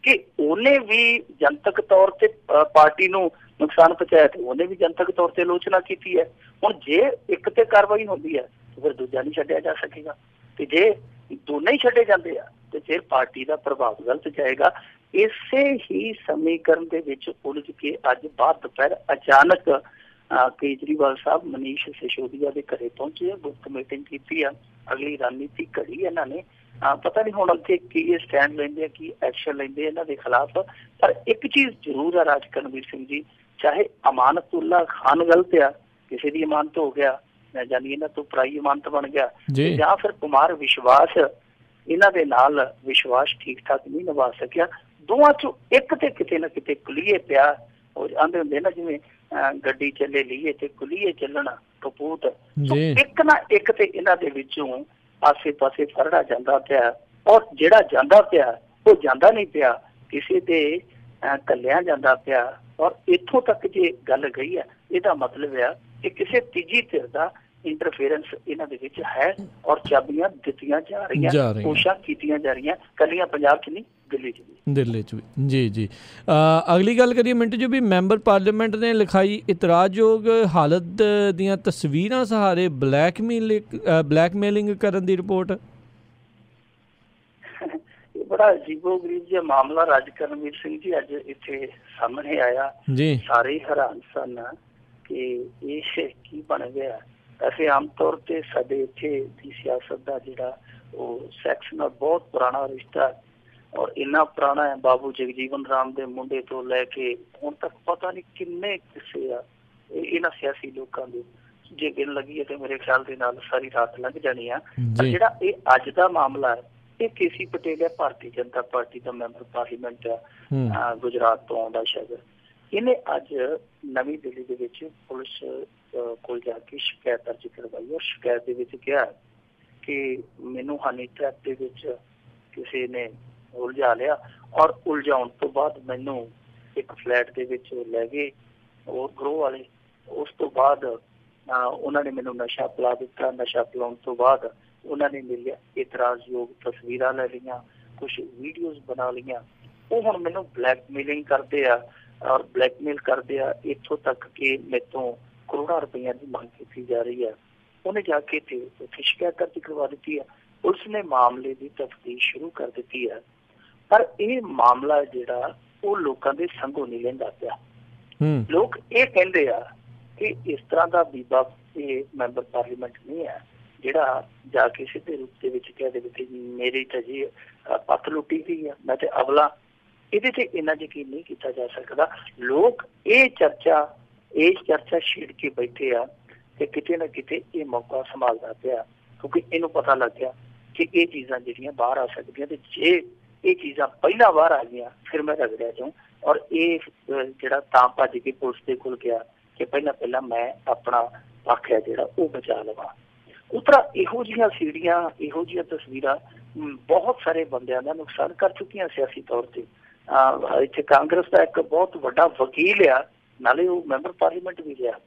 ਕਿ ਉਹਨੇ ਵੀ ਜਨਤਕ ਤੌਰ ਤੇ ਪਾਰਟੀ ਨੂੰ ਨੁਕਸਾਨ ਪਹੁੰਚਾਇਆ ਤੇ ਉਹਨੇ ਵੀ ਜਨਤਕ ਤੌਰ ਤੇ ਆਲੋਚਨਾ ਕੀਤੀ ਹੈ। ਹੁਣ ਜੇ ਇੱਕ ਤੇ ਕਾਰਵਾਈ ਹੁੰਦੀ ਹੈ ਤਾਂ ਫਿਰ ਦੂਜਾ ਨਹੀਂ ਛੱਡਿਆ ਜਾ ਸਕੇਗਾ, ਤੇ ਜੇ ਦੋਨੇ ਹੀ ਛੱਡੇ ਜਾਂਦੇ ਆ ਤੇ ਫਿਰ ਪਾਰਟੀ ਦਾ ਪ੍ਰਭਾਵ ਗਲਤ ਜਾਏਗਾ। ਇਸੇ ਹੀ ਸਮੀਕਰਨ ਦੇ ਵਿੱਚ ਉਲਝ ਕੇ ਅੱਜ ਬਾਅਦ ਦੁਪਹਿਰ ਅਚਾਨਕ ਕੇਜਰੀਵਾਲ ਸਾਹਿਬ ਮਨੀਸ਼ ਸਿਸੋਦੀਆ ਦੇ ਘਰੇ ਪਹੁੰਚੇ, ਗੁਪਤ ਮੀਟਿੰਗ ਕੀਤੀ ਆ, ਅਗਲੀ ਰਣਨੀਤੀ ਘੜੀ ਇਹਨਾਂ ਨੇ। ਪਤਾ ਨਹੀਂ ਹੁਣ ਅੱਗੇ ਕੀ ਇਹ ਸਟੈਂਡ ਲੈਂਦੇ ਆ, ਕੀ ਐਕਸ਼ਨ ਲੈਂਦੇ ਇਹਨਾਂ ਦੇ ਖਿਲਾਫ। ਪਰ ਇੱਕ ਚੀਜ਼ ਜ਼ਰੂਰ ਆ ਰਾਜਕਰਨਵੀਰ ਸਿੰਘ ਜੀ, ਚਾਹੇ ਅਮਾਨਤੁੱਲਾ ਖਾਨ ਗਲਤ ਆ, ਕਿਸੇ ਦੀ ਅਮਾਨਤ ਹੋ ਗਿਆ ਜਾਨੀ ਇਹਨਾਂ ਤੋਂ ਪਰਾਈ ਅਮਾਨਤ ਬਣ ਗਿਆ, ਜਾਂ ਫਿਰ ਕੁਮਾਰ ਵਿਸ਼ਵਾਸ ਇਹਨਾਂ ਦੇ ਨਾਲ ਵਿਸ਼ਵਾਸ ਠੀਕ ਠਾਕ ਨਹੀਂ ਨਿਭਾ ਸਕਿਆ, ਦੋਵਾਂ ਚੋਂ ਇੱਕ ਤੇ ਕਿਤੇ ਨਾ ਕਿਤੇ ਕੁਲੀਏ ਪਿਆ। ਉਹ ਆਂਦੇ ਹੁੰਦੇ ਨਾ ਜਿਵੇਂ ਗੱਡੀ ਚੱਲੇ ਲਈਏ ਤੇ ਕੁਲੀਏ ਚੱਲਣਾ ਕਪੂਤ, ਇੱਕ ਨਾ ਇੱਕ ਤੇ ਇਹਨਾਂ ਦੇ ਵਿੱਚੋਂ ਆਸੇ ਪਾਸੇ ਫਰੜਾ ਜਾਂਦਾ ਪਿਆ, ਔਰ ਜਿਹੜਾ ਜਾਂਦਾ ਪਿਆ ਉਹ ਜਾਂਦਾ ਨਹੀਂ ਪਿਆ, ਕਿਸੇ ਦੇ ਕੱਲਿਆਂ ਜਾਂਦਾ ਪਿਆ। ਔਰ ਇੱਥੋਂ ਤੱਕ ਜੇ ਗੱਲ ਗਈ ਹੈ, ਇਹਦਾ ਮਤਲਬ ਆ ਕਿ ਕਿਸੇ ਤੀਜੀ ਧਿਰ ਦਾ ਇੰਟਰਫੇਰੈਂਸ ਇਹਨਾਂ ਦੇ ਵਿੱਚ ਹੈ ਔਰ ਚਾਬੀਆਂ ਦਿੱਤੀਆਂ ਜਾ ਰਹੀਆਂ, ਕੋਸ਼ਿਸ਼ਾਂ ਕੀਤੀਆਂ ਜਾ ਰਹੀਆਂ, ਕੱਲੀਆਂ ਪੰਜਾਬ 'ਚ ਨਹੀਂ ਦਿੱਲੀ 'ਚ ਵੀ। ਜੀ ਜੀ, ਅਗਲੀ ਗੱਲ ਕਰੀਏ ਮਿੰਟ ਜੀ, ਵੀ ਮੈਂਬਰ ਪਾਰਲੀਮੈਂਟ ਨੇ ਲਿਖਾਈ ਇਤਰਾਜ਼ਯੋਗ ਹਾਲਤ ਦੀਆਂ ਤਸਵੀਰਾਂ ਸਹਾਰੇ ਬਲੈਕਮੇਲਿੰਗ ਕਰਨ ਦੀ ਰਿਪੋਰਟ। ਇਹ ਬੜਾ ਅਜੀਬੋ-ਗਰੀਬ ਜਿਹਾ ਮਾਮਲਾ ਰਾਜਕਰਨਵੀਰ ਸਿੰਘ ਜੀ ਅੱਜ ਇੱਥੇ ਸਾਹਮਣੇ ਆਇਆ ਜੀ। ਸਾਰੇ ਹੈਰਾਨ ਸਨ ਕਿ ਇਹ ਕੀ ਬਣ ਗਿਆ। ਵੈਸੇ ਆਮ ਤੌਰ ਤੇ ਸਾਡੇ ਇੱਥੇ ਦੀ ਸਿਆਸਤ ਦਾ ਜਿਹੜਾ ਉਹ ਸੈਕਸ ਨਾਲ ਬਹੁਤ ਪੁਰਾਣਾ ਰਿਸ਼ਤਾ ਔਰ ਇੰਨਾ ਪੁਰਾਣਾ ਹੈ, ਬਾਬੂ ਜਗਜੀਵਨ ਰਾਮ ਦੇ ਮੁੰਡੇ ਤੋਂ ਲੈ ਕੇ ਹੁਣ ਤੱਕ ਪਤਾ ਨਹੀਂ ਕਿੰਨੇ ਕਿੱਸੇ ਆ ਇਹਨਾਂ ਸਿਆਸੀ ਲੋਕਾਂ ਦੇ। ਜੇ ਗਿਣ ਲੱਗੀਏ ਤੇ ਮੇਰੇ ਖਿਆਲ ਦੇ ਨਾਲ ਸਾਰੀ ਰਾਤ ਲੰਘ ਜਾਣੀ ਆ। ਪਰ ਜਿਹੜਾ ਇਹ ਅੱਜ ਦਾ ਮਾਮਲਾ ਹੈ, ਇਹ ਕੇਸੀ ਪਟੇਲ ਹੈ, ਭਾਰਤੀ ਜਨਤਾ ਪਾਰਟੀ ਦਾ ਮੈਂਬਰ ਪਾਰਲੀਮੈਂਟ ਆ, ਗੁਜਰਾਤ ਤੋਂ ਆਉਂਦਾ ਸ਼ਾਇਦ। ਇਹਨੇ ਅੱਜ ਨਵੀਂ ਦਿੱਲੀ ਦੇ ਵਿੱਚ ਪੁਲਿਸ ਕੋਲ ਜਾ ਕੇ ਸ਼ਿਕਾਇਤ ਦਰਜ ਕਰਵਾਈ ਔਰ ਸ਼ਿਕਾਇਤ ਦੇ ਵਿੱਚ ਕਿਹਾ ਕਿ ਮੈਨੂੰ ਹਨੀ ਟਰੈਪ ਦੇ ਵਿੱਚ ਕਿਸੇ ਨੇ ਉਲਝਾ ਲਿਆ ਔਰ ਉਲਝਾਉਣ ਤੋਂ ਬਾਅਦ ਮੈਨੂੰ ਇੱਕ ਫਲੈਟ ਦੇ ਵਿੱਚ ਲੈ ਗਏ ਉਹ ਗਰੋਹ ਵਾਲੇ। ਉਸ ਤੋਂ ਬਾਅਦ ਉਹਨਾਂ ਨੇ ਮੈਨੂੰ ਨਸ਼ਾ ਪਿਲਾ ਦਿੱਤਾ। ਨਸ਼ਾ ਪਿਲਾਉਣ ਤੋਂ ਬਾਅਦ ਉਹਨਾਂ ਨੇ ਮੇਰੀਆਂ ਇਤਰਾਜ਼ਯੋਗ ਤਸਵੀਰਾਂ ਲੈ ਲਈਆਂ, ਕੁਛ ਵੀਡੀਓਜ਼ ਬਣਾ ਲਈਆਂ। ਉਹ ਹੁਣ ਮੈਨੂੰ ਬਲੈਕਮੇਲਿੰਗ ਕਰਦੇ ਆ ਔਰ ਬਲੈਕਮੇਲ ਕਰਦੇ ਆ, ਇੱਥੋਂ ਤੱਕ ਕਿ ਮੇਰੇ ਤੋਂ ਕਰੋੜਾਂ ਰੁਪਈਆ ਦੀ ਮੰਗ ਕੀਤੀ ਜਾ ਰਹੀ ਹੈ। ਉਹਨੇ ਜਾ ਕੇ ਉੱਥੇ ਸ਼ਿਕਾਇਤ ਦਰਜ ਕਰਵਾ ਦਿੱਤੀ ਹੈ। ਪੁਲਿਸ ਨੇ ਮਾਮਲੇ ਦੀ ਤਫਤੀਸ਼ ਸ਼ੁਰੂ ਕਰ ਦਿੱਤੀ ਹੈ। ਪਰ ਇਹ ਮਾਮਲਾ ਜਿਹੜਾ ਉਹ ਲੋਕਾਂ ਦੇ ਸੰਗੋਂ ਨਹੀਂ ਲੈਂਦਾ ਪਿਆ। ਲੋਕ ਇਹ ਕਹਿੰਦੇ ਆ ਕਿ ਇਸ ਤਰ੍ਹਾਂ ਦਾ ਬੀਬਾ ਇਹ ਮੈਂਬਰ ਪਾਰਲੀਮੈਂਟ ਨਹੀਂ ਹੈ ਜਿਹੜਾ ਜਾ ਕੇ ਸਿੱਧੇ ਰੂਪ ਦੇ ਵਿੱਚ ਕਹਿ ਦੇਵੇ ਕਿ ਮੇਰੀ ਤਾਂ ਜੀ ਪੱਤ ਲੁੱਟੀ ਗਈ ਆ, ਮੈਂ ਤੇ ਅਵਲਾ। ਇਹਦੇ ਤੇ ਇੰਨਾ ਯਕੀਨ ਨਹੀਂ ਕੀਤਾ ਜਾ ਸਕਦਾ। ਲੋਕ ਇਹ ਚਰਚਾ ਛੇੜ ਕੇ ਬੈਠੇ ਆ ਤੇ ਕਿਤੇ ਨਾ ਕਿਤੇ ਇਹ ਮੌਕਾ ਸੰਭਾਲਦਾ ਪਿਆ, ਕਿਉਂਕਿ ਇਹਨੂੰ ਪਤਾ ਲੱਗ ਗਿਆ ਕਿ ਇਹ ਚੀਜ਼ਾਂ ਜਿਹੜੀਆਂ ਬਾਹਰ ਆ ਸਕਦੀਆਂ, ਤੇ ਜੇ ਇਹ ਚੀਜ਼ਾਂ ਪਹਿਲਾਂ ਬਾਹਰ ਆ ਗਈਆਂ ਫਿਰ ਮੈਂ ਰਗੜਿਆ ਜਾਊਂ। ਔਰ ਇਹ ਜਿਹੜਾ ਤਾਂ ਭੱਜ ਕੇ ਪੁਲਿਸ ਦੇ ਕੋਲ ਗਿਆ ਕਿ ਪਹਿਲਾਂ ਮੈਂ ਆਪਣਾ ਪੱਖ ਹੈ ਜਿਹੜਾ ਉਹ ਬਚਾ ਲਵਾਂ। ਉਤਰਾ ਇਹੋ ਜਿਹੀਆਂ ਸੀੜੀਆਂ, ਇਹੋ ਜਿਹੀਆਂ ਤਸਵੀਰਾਂ ਬਹੁਤ ਸਾਰੇ ਬੰਦਿਆਂ ਦਾ ਨੁਕਸਾਨ ਕਰ ਚੁੱਕੀਆਂ ਸਿਆਸੀ ਤੌਰ ਤੇ। ਇੱਥੇ ਕਾਂਗਰਸ ਦਾ ਇੱਕ ਬਹੁਤ ਵੱਡਾ ਵਕੀਲ ਆ, ਨਾਲੇ ਉਹ ਮੈਂਬਰ ਪਾਰਲੀਮੈਂਟ ਵੀ ਰਿਹਾ।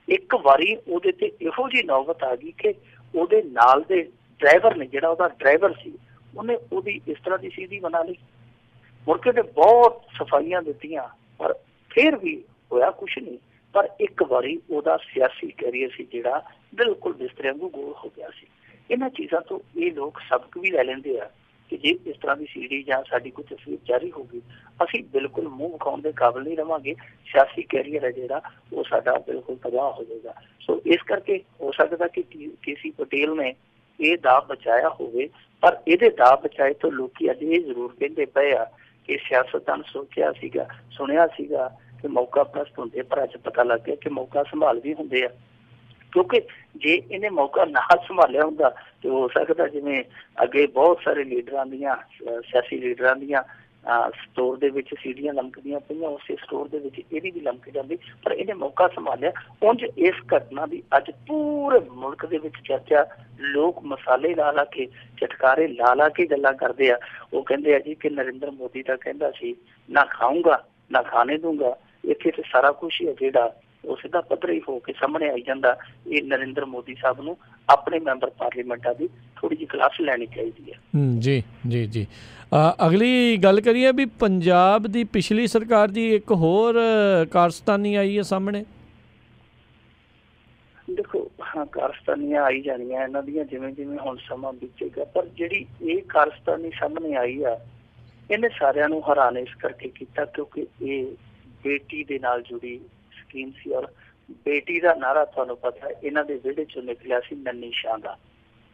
ਇੱਕ ਵਾਰੀ ਉਹਦੇ ਤੇ ਇਹੋ ਜਿਹੀ ਨੌਬਤ ਆ ਗਈ ਕਿ ਉਹਦੇ ਨਾਲ ਦੇ ਡਰਾਈਵਰ ਨੇ, ਜਿਹੜਾ ਉਹਦਾ ਡਰਾਈਵਰ ਸੀ, ਉਹਨੇ ਉਹਦੀ ਇਸ ਤਰ੍ਹਾਂ ਦੀ ਸੀਡੀ ਬਣਾ ਲਈ। ਮੁੜ ਕੇ ਤੇ ਬਹੁਤ ਸਫਾਈਆਂ ਦਿੱਤੀਆਂ ਪਰ ਫਿਰ ਵੀ ਹੋਇਆ ਕੁਛ ਨਹੀਂ। ਪਰ ਇੱਕ ਵਾਰੀ ਉਹਦਾ ਸਿਆਸੀ ਕੈਰੀਅਰ ਸੀ ਜਿਹੜਾ ਬਿਲਕੁਲ ਬਿਸਤਰੇ ਵਾਂਗੂ ਗੋਲ ਹੋ ਗਿਆ ਸੀ। ਇਹਨਾਂ ਚੀਜ਼ਾਂ ਤੋਂ ਇਹ ਲੋਕ ਸਬਕ ਵੀ ਲੈ ਲੈਂਦੇ ਆ ਕਿ ਜੇ ਇਸ ਤਰ੍ਹਾਂ ਦੀ ਸੀਡੀ ਜਾਂ ਸਾਡੀ ਕੋਈ ਤਸਵੀਰ ਜਾਰੀ ਹੋਗੀ, ਅਸੀਂ ਬਿਲਕੁਲ ਮੂੰਹ ਵਿਖਾਉਣ ਦੇ ਕਾਬਿਲ ਨਹੀਂ ਰਵਾਂਗੇ। ਸਿਆਸੀ ਕੈਰੀਅਰ ਹੈ ਜਿਹੜਾ ਉਹ ਸਾਡਾ ਬਿਲਕੁਲ ਤਬਾਹ ਹੋ ਜਾਏਗਾ। ਸੋ ਇਸ ਕਰਕੇ ਹੋ ਸਕਦਾ ਕਿ ਕੇਸੀ ਪਟੇਲ ਨੇ ਇਹ ਦਾਅ ਬਚਾਇਆ ਹੋਵੇ, ਪਰ ਇਹਦੇ ਦਾਅ ਬਚਾਏ ਤੋਂ ਲੋਕੀ ਅੱਜ ਇਹ ਜ਼ਰੂਰ ਕਹਿੰਦੇ ਪਏ ਆ ਕਿ ਸਿਆਸਤਦਾਨ ਸੁਣਿਆ ਸੀਗਾ ਕਿ ਮੌਕਾ ਪ੍ਰਸਤ ਹੁੰਦੇ, ਪਰ ਅੱਜ ਪਤਾ ਲੱਗ ਗਿਆ ਕਿ ਮੌਕਾ ਸੰਭਾਲ ਵੀ ਹੁੰਦੇ ਆ। ਕਿਉਂਕਿ ਜੇ ਇਹਨੇ ਮੌਕਾ ਨਾ ਸੰਭਾਲਿਆ ਹੁੰਦਾ ਤੇ ਹੋ ਸਕਦਾ ਜਿਵੇਂ ਅੱਗੇ ਬਹੁਤ ਸਾਰੇ ਲੀਡਰਾਂ ਦੀਆਂ ਸਿਆਸੀ ਲੀਡਰਾਂ ਦੀਆਂ ਸਟੋਰ ਦੇ ਵਿੱਚ ਸੀੜੀਆਂ ਲਮਕਦੀਆਂ ਪਈਆਂ, ਉਸੇ ਸਟੋਰ ਦੇ ਵਿੱਚ ਇਹਦੀ ਵੀ ਲਮਕ ਜਾਂਦੀ, ਪਰ ਇਹਨੇ ਮੌਕਾ ਸੰਭਾਲਿਆ। ਉਂਝ ਇਸ ਘਟਨਾ ਦੀ ਅੱਜ ਪੂਰੇ ਮੁਲਕ ਦੇ ਵਿੱਚ ਚਰਚਾ, ਲੋਕ ਮਸਾਲੇ ਲਾ ਲਾ ਕੇ, ਚਟਕਾਰੇ ਲਾ ਲਾ ਕੇ ਗੱਲਾਂ ਕਰਦੇ ਆ। ਉਹ ਕਹਿੰਦੇ ਆ ਜੀ ਕਿ ਨਰਿੰਦਰ ਮੋਦੀ ਤਾਂ ਕਹਿੰਦਾ ਸੀ ਨਾ ਖਾਊਂਗਾ ਨਾ ਖਾਣੇ ਦੂੰਗਾ, ਇੱਥੇ ਤੇ ਸਾਰਾ ਕੁਛ ਹੀ ਹੈ ਜਿਹੜਾ ਉਹ ਸਿੱਧਾ ਪੱਧਰੀ ਹੋ ਕੇ ਸਾਹਮਣੇ ਆਈ ਜਾਂਦਾ। ਇਹ ਨਰਿੰਦਰ ਮੋਦੀ ਸਾਹਿਬ ਨੂੰ ਆਪਣੇ ਮੈਂਬਰ ਪਾਰਲੀਮੈਂਟਾਂ ਦੀ ਥੋੜੀ ਜਿਹੀ ਕਲਾਸ ਲੈਣੀ ਚਾਹੀਦੀ ਹੈ। ਜੀ ਜੀ ਜੀ। ਅਗਲੀ ਗੱਲ ਕਰੀਏ ਵੀ ਪੰਜਾਬ ਦੀ ਪਿਛਲੀ ਸਰਕਾਰ ਦੀ ਇੱਕ ਹੋਰ ਕਾਰਸਤਾਨੀ ਆਈ ਹੈ ਸਾਹਮਣੇ। ਦੇਖੋ ਹਾਂ, ਕਾਰਸਤਾਨੀਆਂ ਆਈ ਜਾਣੀਆਂ ਇਹਨਾਂ ਦੀਆਂ ਜਿਵੇਂ ਜਿਵੇਂ ਹੁਣ ਸਮਾਂ ਬੀਤੇਗਾ, ਪਰ ਜਿਹੜੀ ਇਹ ਕਾਰਸਤਾਨੀ ਸਾਹਮਣੇ ਆਈ ਆ ਇਹਨੇ ਸਾਰਿਆਂ ਨੂੰ ਹੈਰਾਨ ਇਸ ਕਰਕੇ ਕੀਤਾ ਕਿਉਂਕਿ ਇਹ ਬੇਟੀ ਦੇ ਨਾਲ ਜੁੜੀ ਸਕੀਮ ਸੀ। ਔਰ ਬੇਟੀ ਦਾ ਨਾਰਾ ਤੁਹਾਨੂੰ ਪਤਾ ਇਹਨਾਂ ਦੇ ਵਿਹੜੇ ਚੋਂ ਨਿਕਲਿਆ ਸੀ ਨੰਨੀ ਸ਼ਾਹ ਦਾ,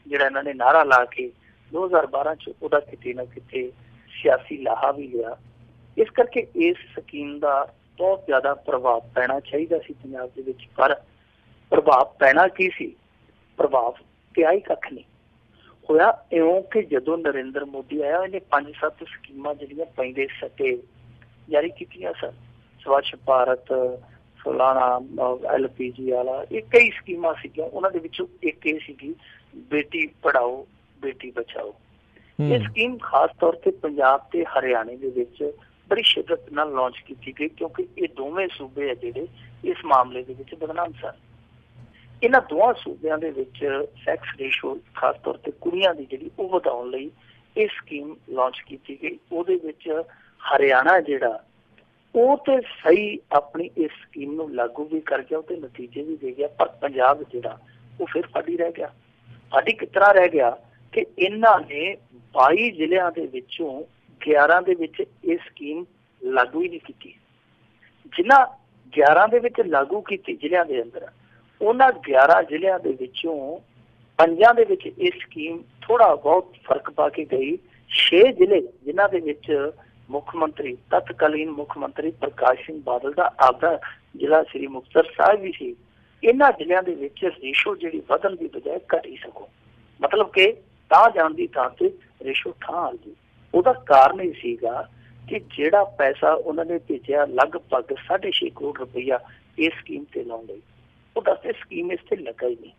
ਜਿਹੜਾ ਇਹਨਾਂ ਨੇ ਨਾਰਾ ਲਾ ਕੇ 2012 ਚ ਉਹਦਾ ਕਿਤੇ ਨਾ ਕਿਤੇ ਸਿਆਸੀ ਲਾਹਾ ਵੀ ਲਿਆ। ਇਸ ਕਰਕੇ ਇਸ ਸਕੀਮ ਦਾ ਬਹੁਤ ਜ਼ਿਆਦਾ ਪ੍ਰਭਾਵ ਪੈਣਾ ਚਾਹੀਦਾ ਸੀ ਪੰਜਾਬ ਦੇ ਵਿੱਚ, ਪਰ ਪ੍ਰਭਾਵ ਪੈਣਾ ਕੀ ਸੀ? ਪ੍ਰਭਾਵ ਪਿਆ ਹੀ ਕੱਖ ਨਹੀਂ। ਹੋਇਆ ਇਉਂ ਕਿ ਜਦੋਂ ਨਰਿੰਦਰ ਮੋਦੀ ਆਇਆ ਇਹਨੇ 5-7 ਸਕੀਮਾਂ ਜਿਹੜੀਆਂ ਪੈਂਦੇ ਸੱਟੇ ਜਾਰੀ ਕੀਤੀਆਂ ਸਨ। ਸਵੱਛ ਭਾਰਤ, ਫਲਾਣਾ, LPG ਵਾਲਾ, ਇਹ ਕਈ ਸਕੀਮਾਂ ਸੀਗੀਆਂ। ਉਹਨਾਂ ਦੇ ਵਿੱਚੋਂ ਇੱਕ ਇਹ ਸੀਗੀ ਬੇਟੀ ਪੜ੍ਹਾਓ ਬੇਟੀ ਬਚਾਓ। ਇਹ ਸਕੀਮ ਖਾਸ ਤੌਰ ਤੇ ਪੰਜਾਬ ਤੇ ਹਰਿਆਣੇ ਦੇ ਵਿੱਚ ਬੜੀ ਸ਼ਿੱਦਤ ਨਾਲ ਲਾਂਚ ਕੀਤੀ ਗਈ ਕਿਉਂਕਿ ਇਹ ਦੋਵੇਂ ਸੂਬੇ ਆ ਜਿਹੜੇ ਇਸ ਮਾਮਲੇ ਦੇ ਵਿੱਚ ਬਦਨਾਮ ਸਨ। ਇਹਨਾਂ ਦੋਵਾਂ ਸੂਬਿਆਂ ਦੇ ਵਿੱਚ ਸੈਕਸ ਰੇਸ਼ੋ ਖਾਸ ਤੌਰ ਤੇ ਕੁੜੀਆਂ ਦੀ ਜਿਹੜੀ ਉਹ ਵਧਾਉਣ ਲਈ ਇਹ ਸਕੀਮ ਲਾਂਚ ਕੀਤੀ ਗਈ। ਉਹਦੇ ਵਿੱਚ ਹਰਿਆਣਾ ਜਿਹੜਾ ਉਹ ਤੇ ਸਹੀ ਆਪਣੀ ਇਸ ਸਕੀਮ ਨੂੰ ਲਾਗੂ ਵੀ ਕਰ ਗਿਆ, ਉਹਦੇ ਨਤੀਜੇ ਵੀ ਦੇ ਗਿਆ, ਪਰ ਪੰਜਾਬ ਜਿਹੜਾ ਉਹ ਫਿਰ ਫਾਡੀ ਰਹਿ ਗਿਆ। ਫਾਡੀ ਕਿਸ ਤਰ੍ਹਾਂ ਰਹਿ ਗਿਆ ਕਿ ਇਹਨਾਂ ਨੇ 22 ਜ਼ਿਲ੍ਹਿਆਂ ਦੇ ਵਿੱਚੋਂ 11 ਦੇ ਵਿੱਚ ਇਹ ਸਕੀਮ ਲਾਗੂ ਹੀ ਨਹੀਂ ਕੀਤੀ। ਜਿਨ੍ਹਾਂ 11 ਦੇ ਵਿੱਚ ਲਾਗੂ ਕੀਤੀ ਜ਼ਿਲ੍ਹਿਆਂ ਦੇ ਅੰਦਰ, ਉਹਨਾਂ 11 ਜ਼ਿਲ੍ਹਿਆਂ ਦੇ ਵਿੱਚੋਂ 5 ਦੇ ਵਿੱਚ ਇਹ ਸਕੀਮ ਥੋੜਾ ਬਹੁਤ ਫਰਕ ਪਾ ਕੇ ਗਈ। 6 ਜ਼ਿਲ੍ਹੇ ਜਿਨ੍ਹਾਂ ਦੇ ਵਿੱਚ ਮੁੱਖ ਮੰਤਰੀ ਤਤਕਾਲੀਨ ਮੁੱਖ ਮੰਤਰੀ ਪ੍ਰਕਾਸ਼ ਸਿੰਘ ਬਾਦਲ ਦਾ ਆਪਦਾ ਜ਼ਿਲ੍ਹਾ ਸ੍ਰੀ ਮੁਕਤਸਰ ਸਾਹਿਬ ਵੀ ਸੀ, ਇਹਨਾਂ ਜ਼ਿਲ੍ਹਿਆਂ ਦੇ ਵਿੱਚ ਰੇਸ਼ੋ ਜਿਹੜੀ ਵਧਣ ਦੀ ਬਜਾਏ ਘਟੀ ਸਕੋ, ਮਤਲਬ ਕਿ ਤਾਂ ਜਾਣ ਦੀ ਥਾਂ ਤੇ ਰੇਸ਼ੋ ਠਾਂ ਆ ਗਈ। ਉਹਦਾ ਕਾਰਨ ਇਹ ਸੀਗਾ ਕਿ ਜਿਹੜਾ ਪੈਸਾ ਉਹਨਾਂ ਨੇ ਭੇਜਿਆ ਲਗਭਗ 6.5 ਕਰੋੜ ਰੁਪਈਆ ਇਸ ਸਕੀਮ ਤੇ ਲਾਉਣ ਲਈ, ਉਹ ਦੱਸਦੇ ਸਕੀਮ ਇਸ ਤੇ ਲੱਗਾ ਹੀ ਨਹੀਂ।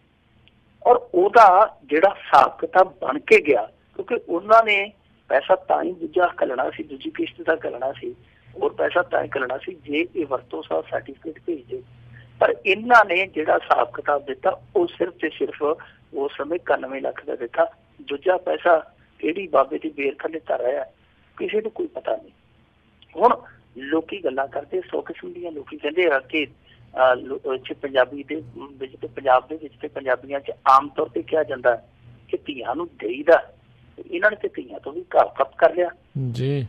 ਔਰ ਉਹਦਾ ਜਿਹੜਾ ਹਿਸਾਬ ਕਿਤਾਬ ਬਣ ਕੇ ਗਿਆ, ਕਿਉਂਕਿ ਉਹਨਾਂ ਨੇ ਪੈਸਾ ਤਾਂ ਹੀ ਦੂਜਾ ਘੱਲਣਾ ਸੀ, ਦੂਜੀ ਕਿਸ਼ਤ ਦਾ ਘੱਲਣਾ ਸੀ, ਹੋਰ ਪੈਸਾ ਤਾਂ ਹੀ ਘੱਲਣਾ ਸੀ ਜੇ ਇਹ ਵਰਤੋਂ ਸਾਰ ਸਰਟੀਫਿਕੇਟ ਭੇਜਦੇ। ਪਰ ਇਹਨਾਂ ਨੇ ਜਿਹੜਾ ਹਿਸਾਬ ਕਿਤਾਬ ਦਿੱਤਾ ਉਹ ਸਿਰਫ ਤੇ ਸਿਰਫ ਉਸ ਸਮੇਂ 91 ਲੱਖ ਦਾ ਦਿੱਤਾ। ਦੂਜਾ ਪੈਸਾ ਕਿਹੜੀ ਬਾਬੇ ਦੀ ਬੇਰ ਥੱਲੇ ਧਰ ਰਿਹਾ ਕਿਸੇ ਨੂੰ ਕੋਈ ਪਤਾ ਨਹੀਂ। ਹੁਣ ਲੋਕੀ ਗੱਲਾਂ ਕਰਦੇ 100 ਕਿਸਮ ਦੀਆਂ। ਲੋਕੀ ਕਹਿੰਦੇ ਆ ਕਿ ਪੰਜਾਬੀ ਦੇ ਵਿੱਚ ਤੇ ਪੰਜਾਬ ਦੇ ਵਿੱਚ ਤੇ ਪੰਜਾਬੀਆਂ 'ਚ ਆਮ ਤੌਰ ਤੇ ਕਿਹਾ ਜਾਂਦਾ ਕਿ ਧੀਆਂ ਨੂੰ ਦੇਈਦਾ, ਇਹਨਾਂ ਨੇ ਤੇ ਧੀਆਂ ਤੋਂ ਵੀ ਘਰ ਖੱਪ ਕਰ ਲਿਆ ਜੀ।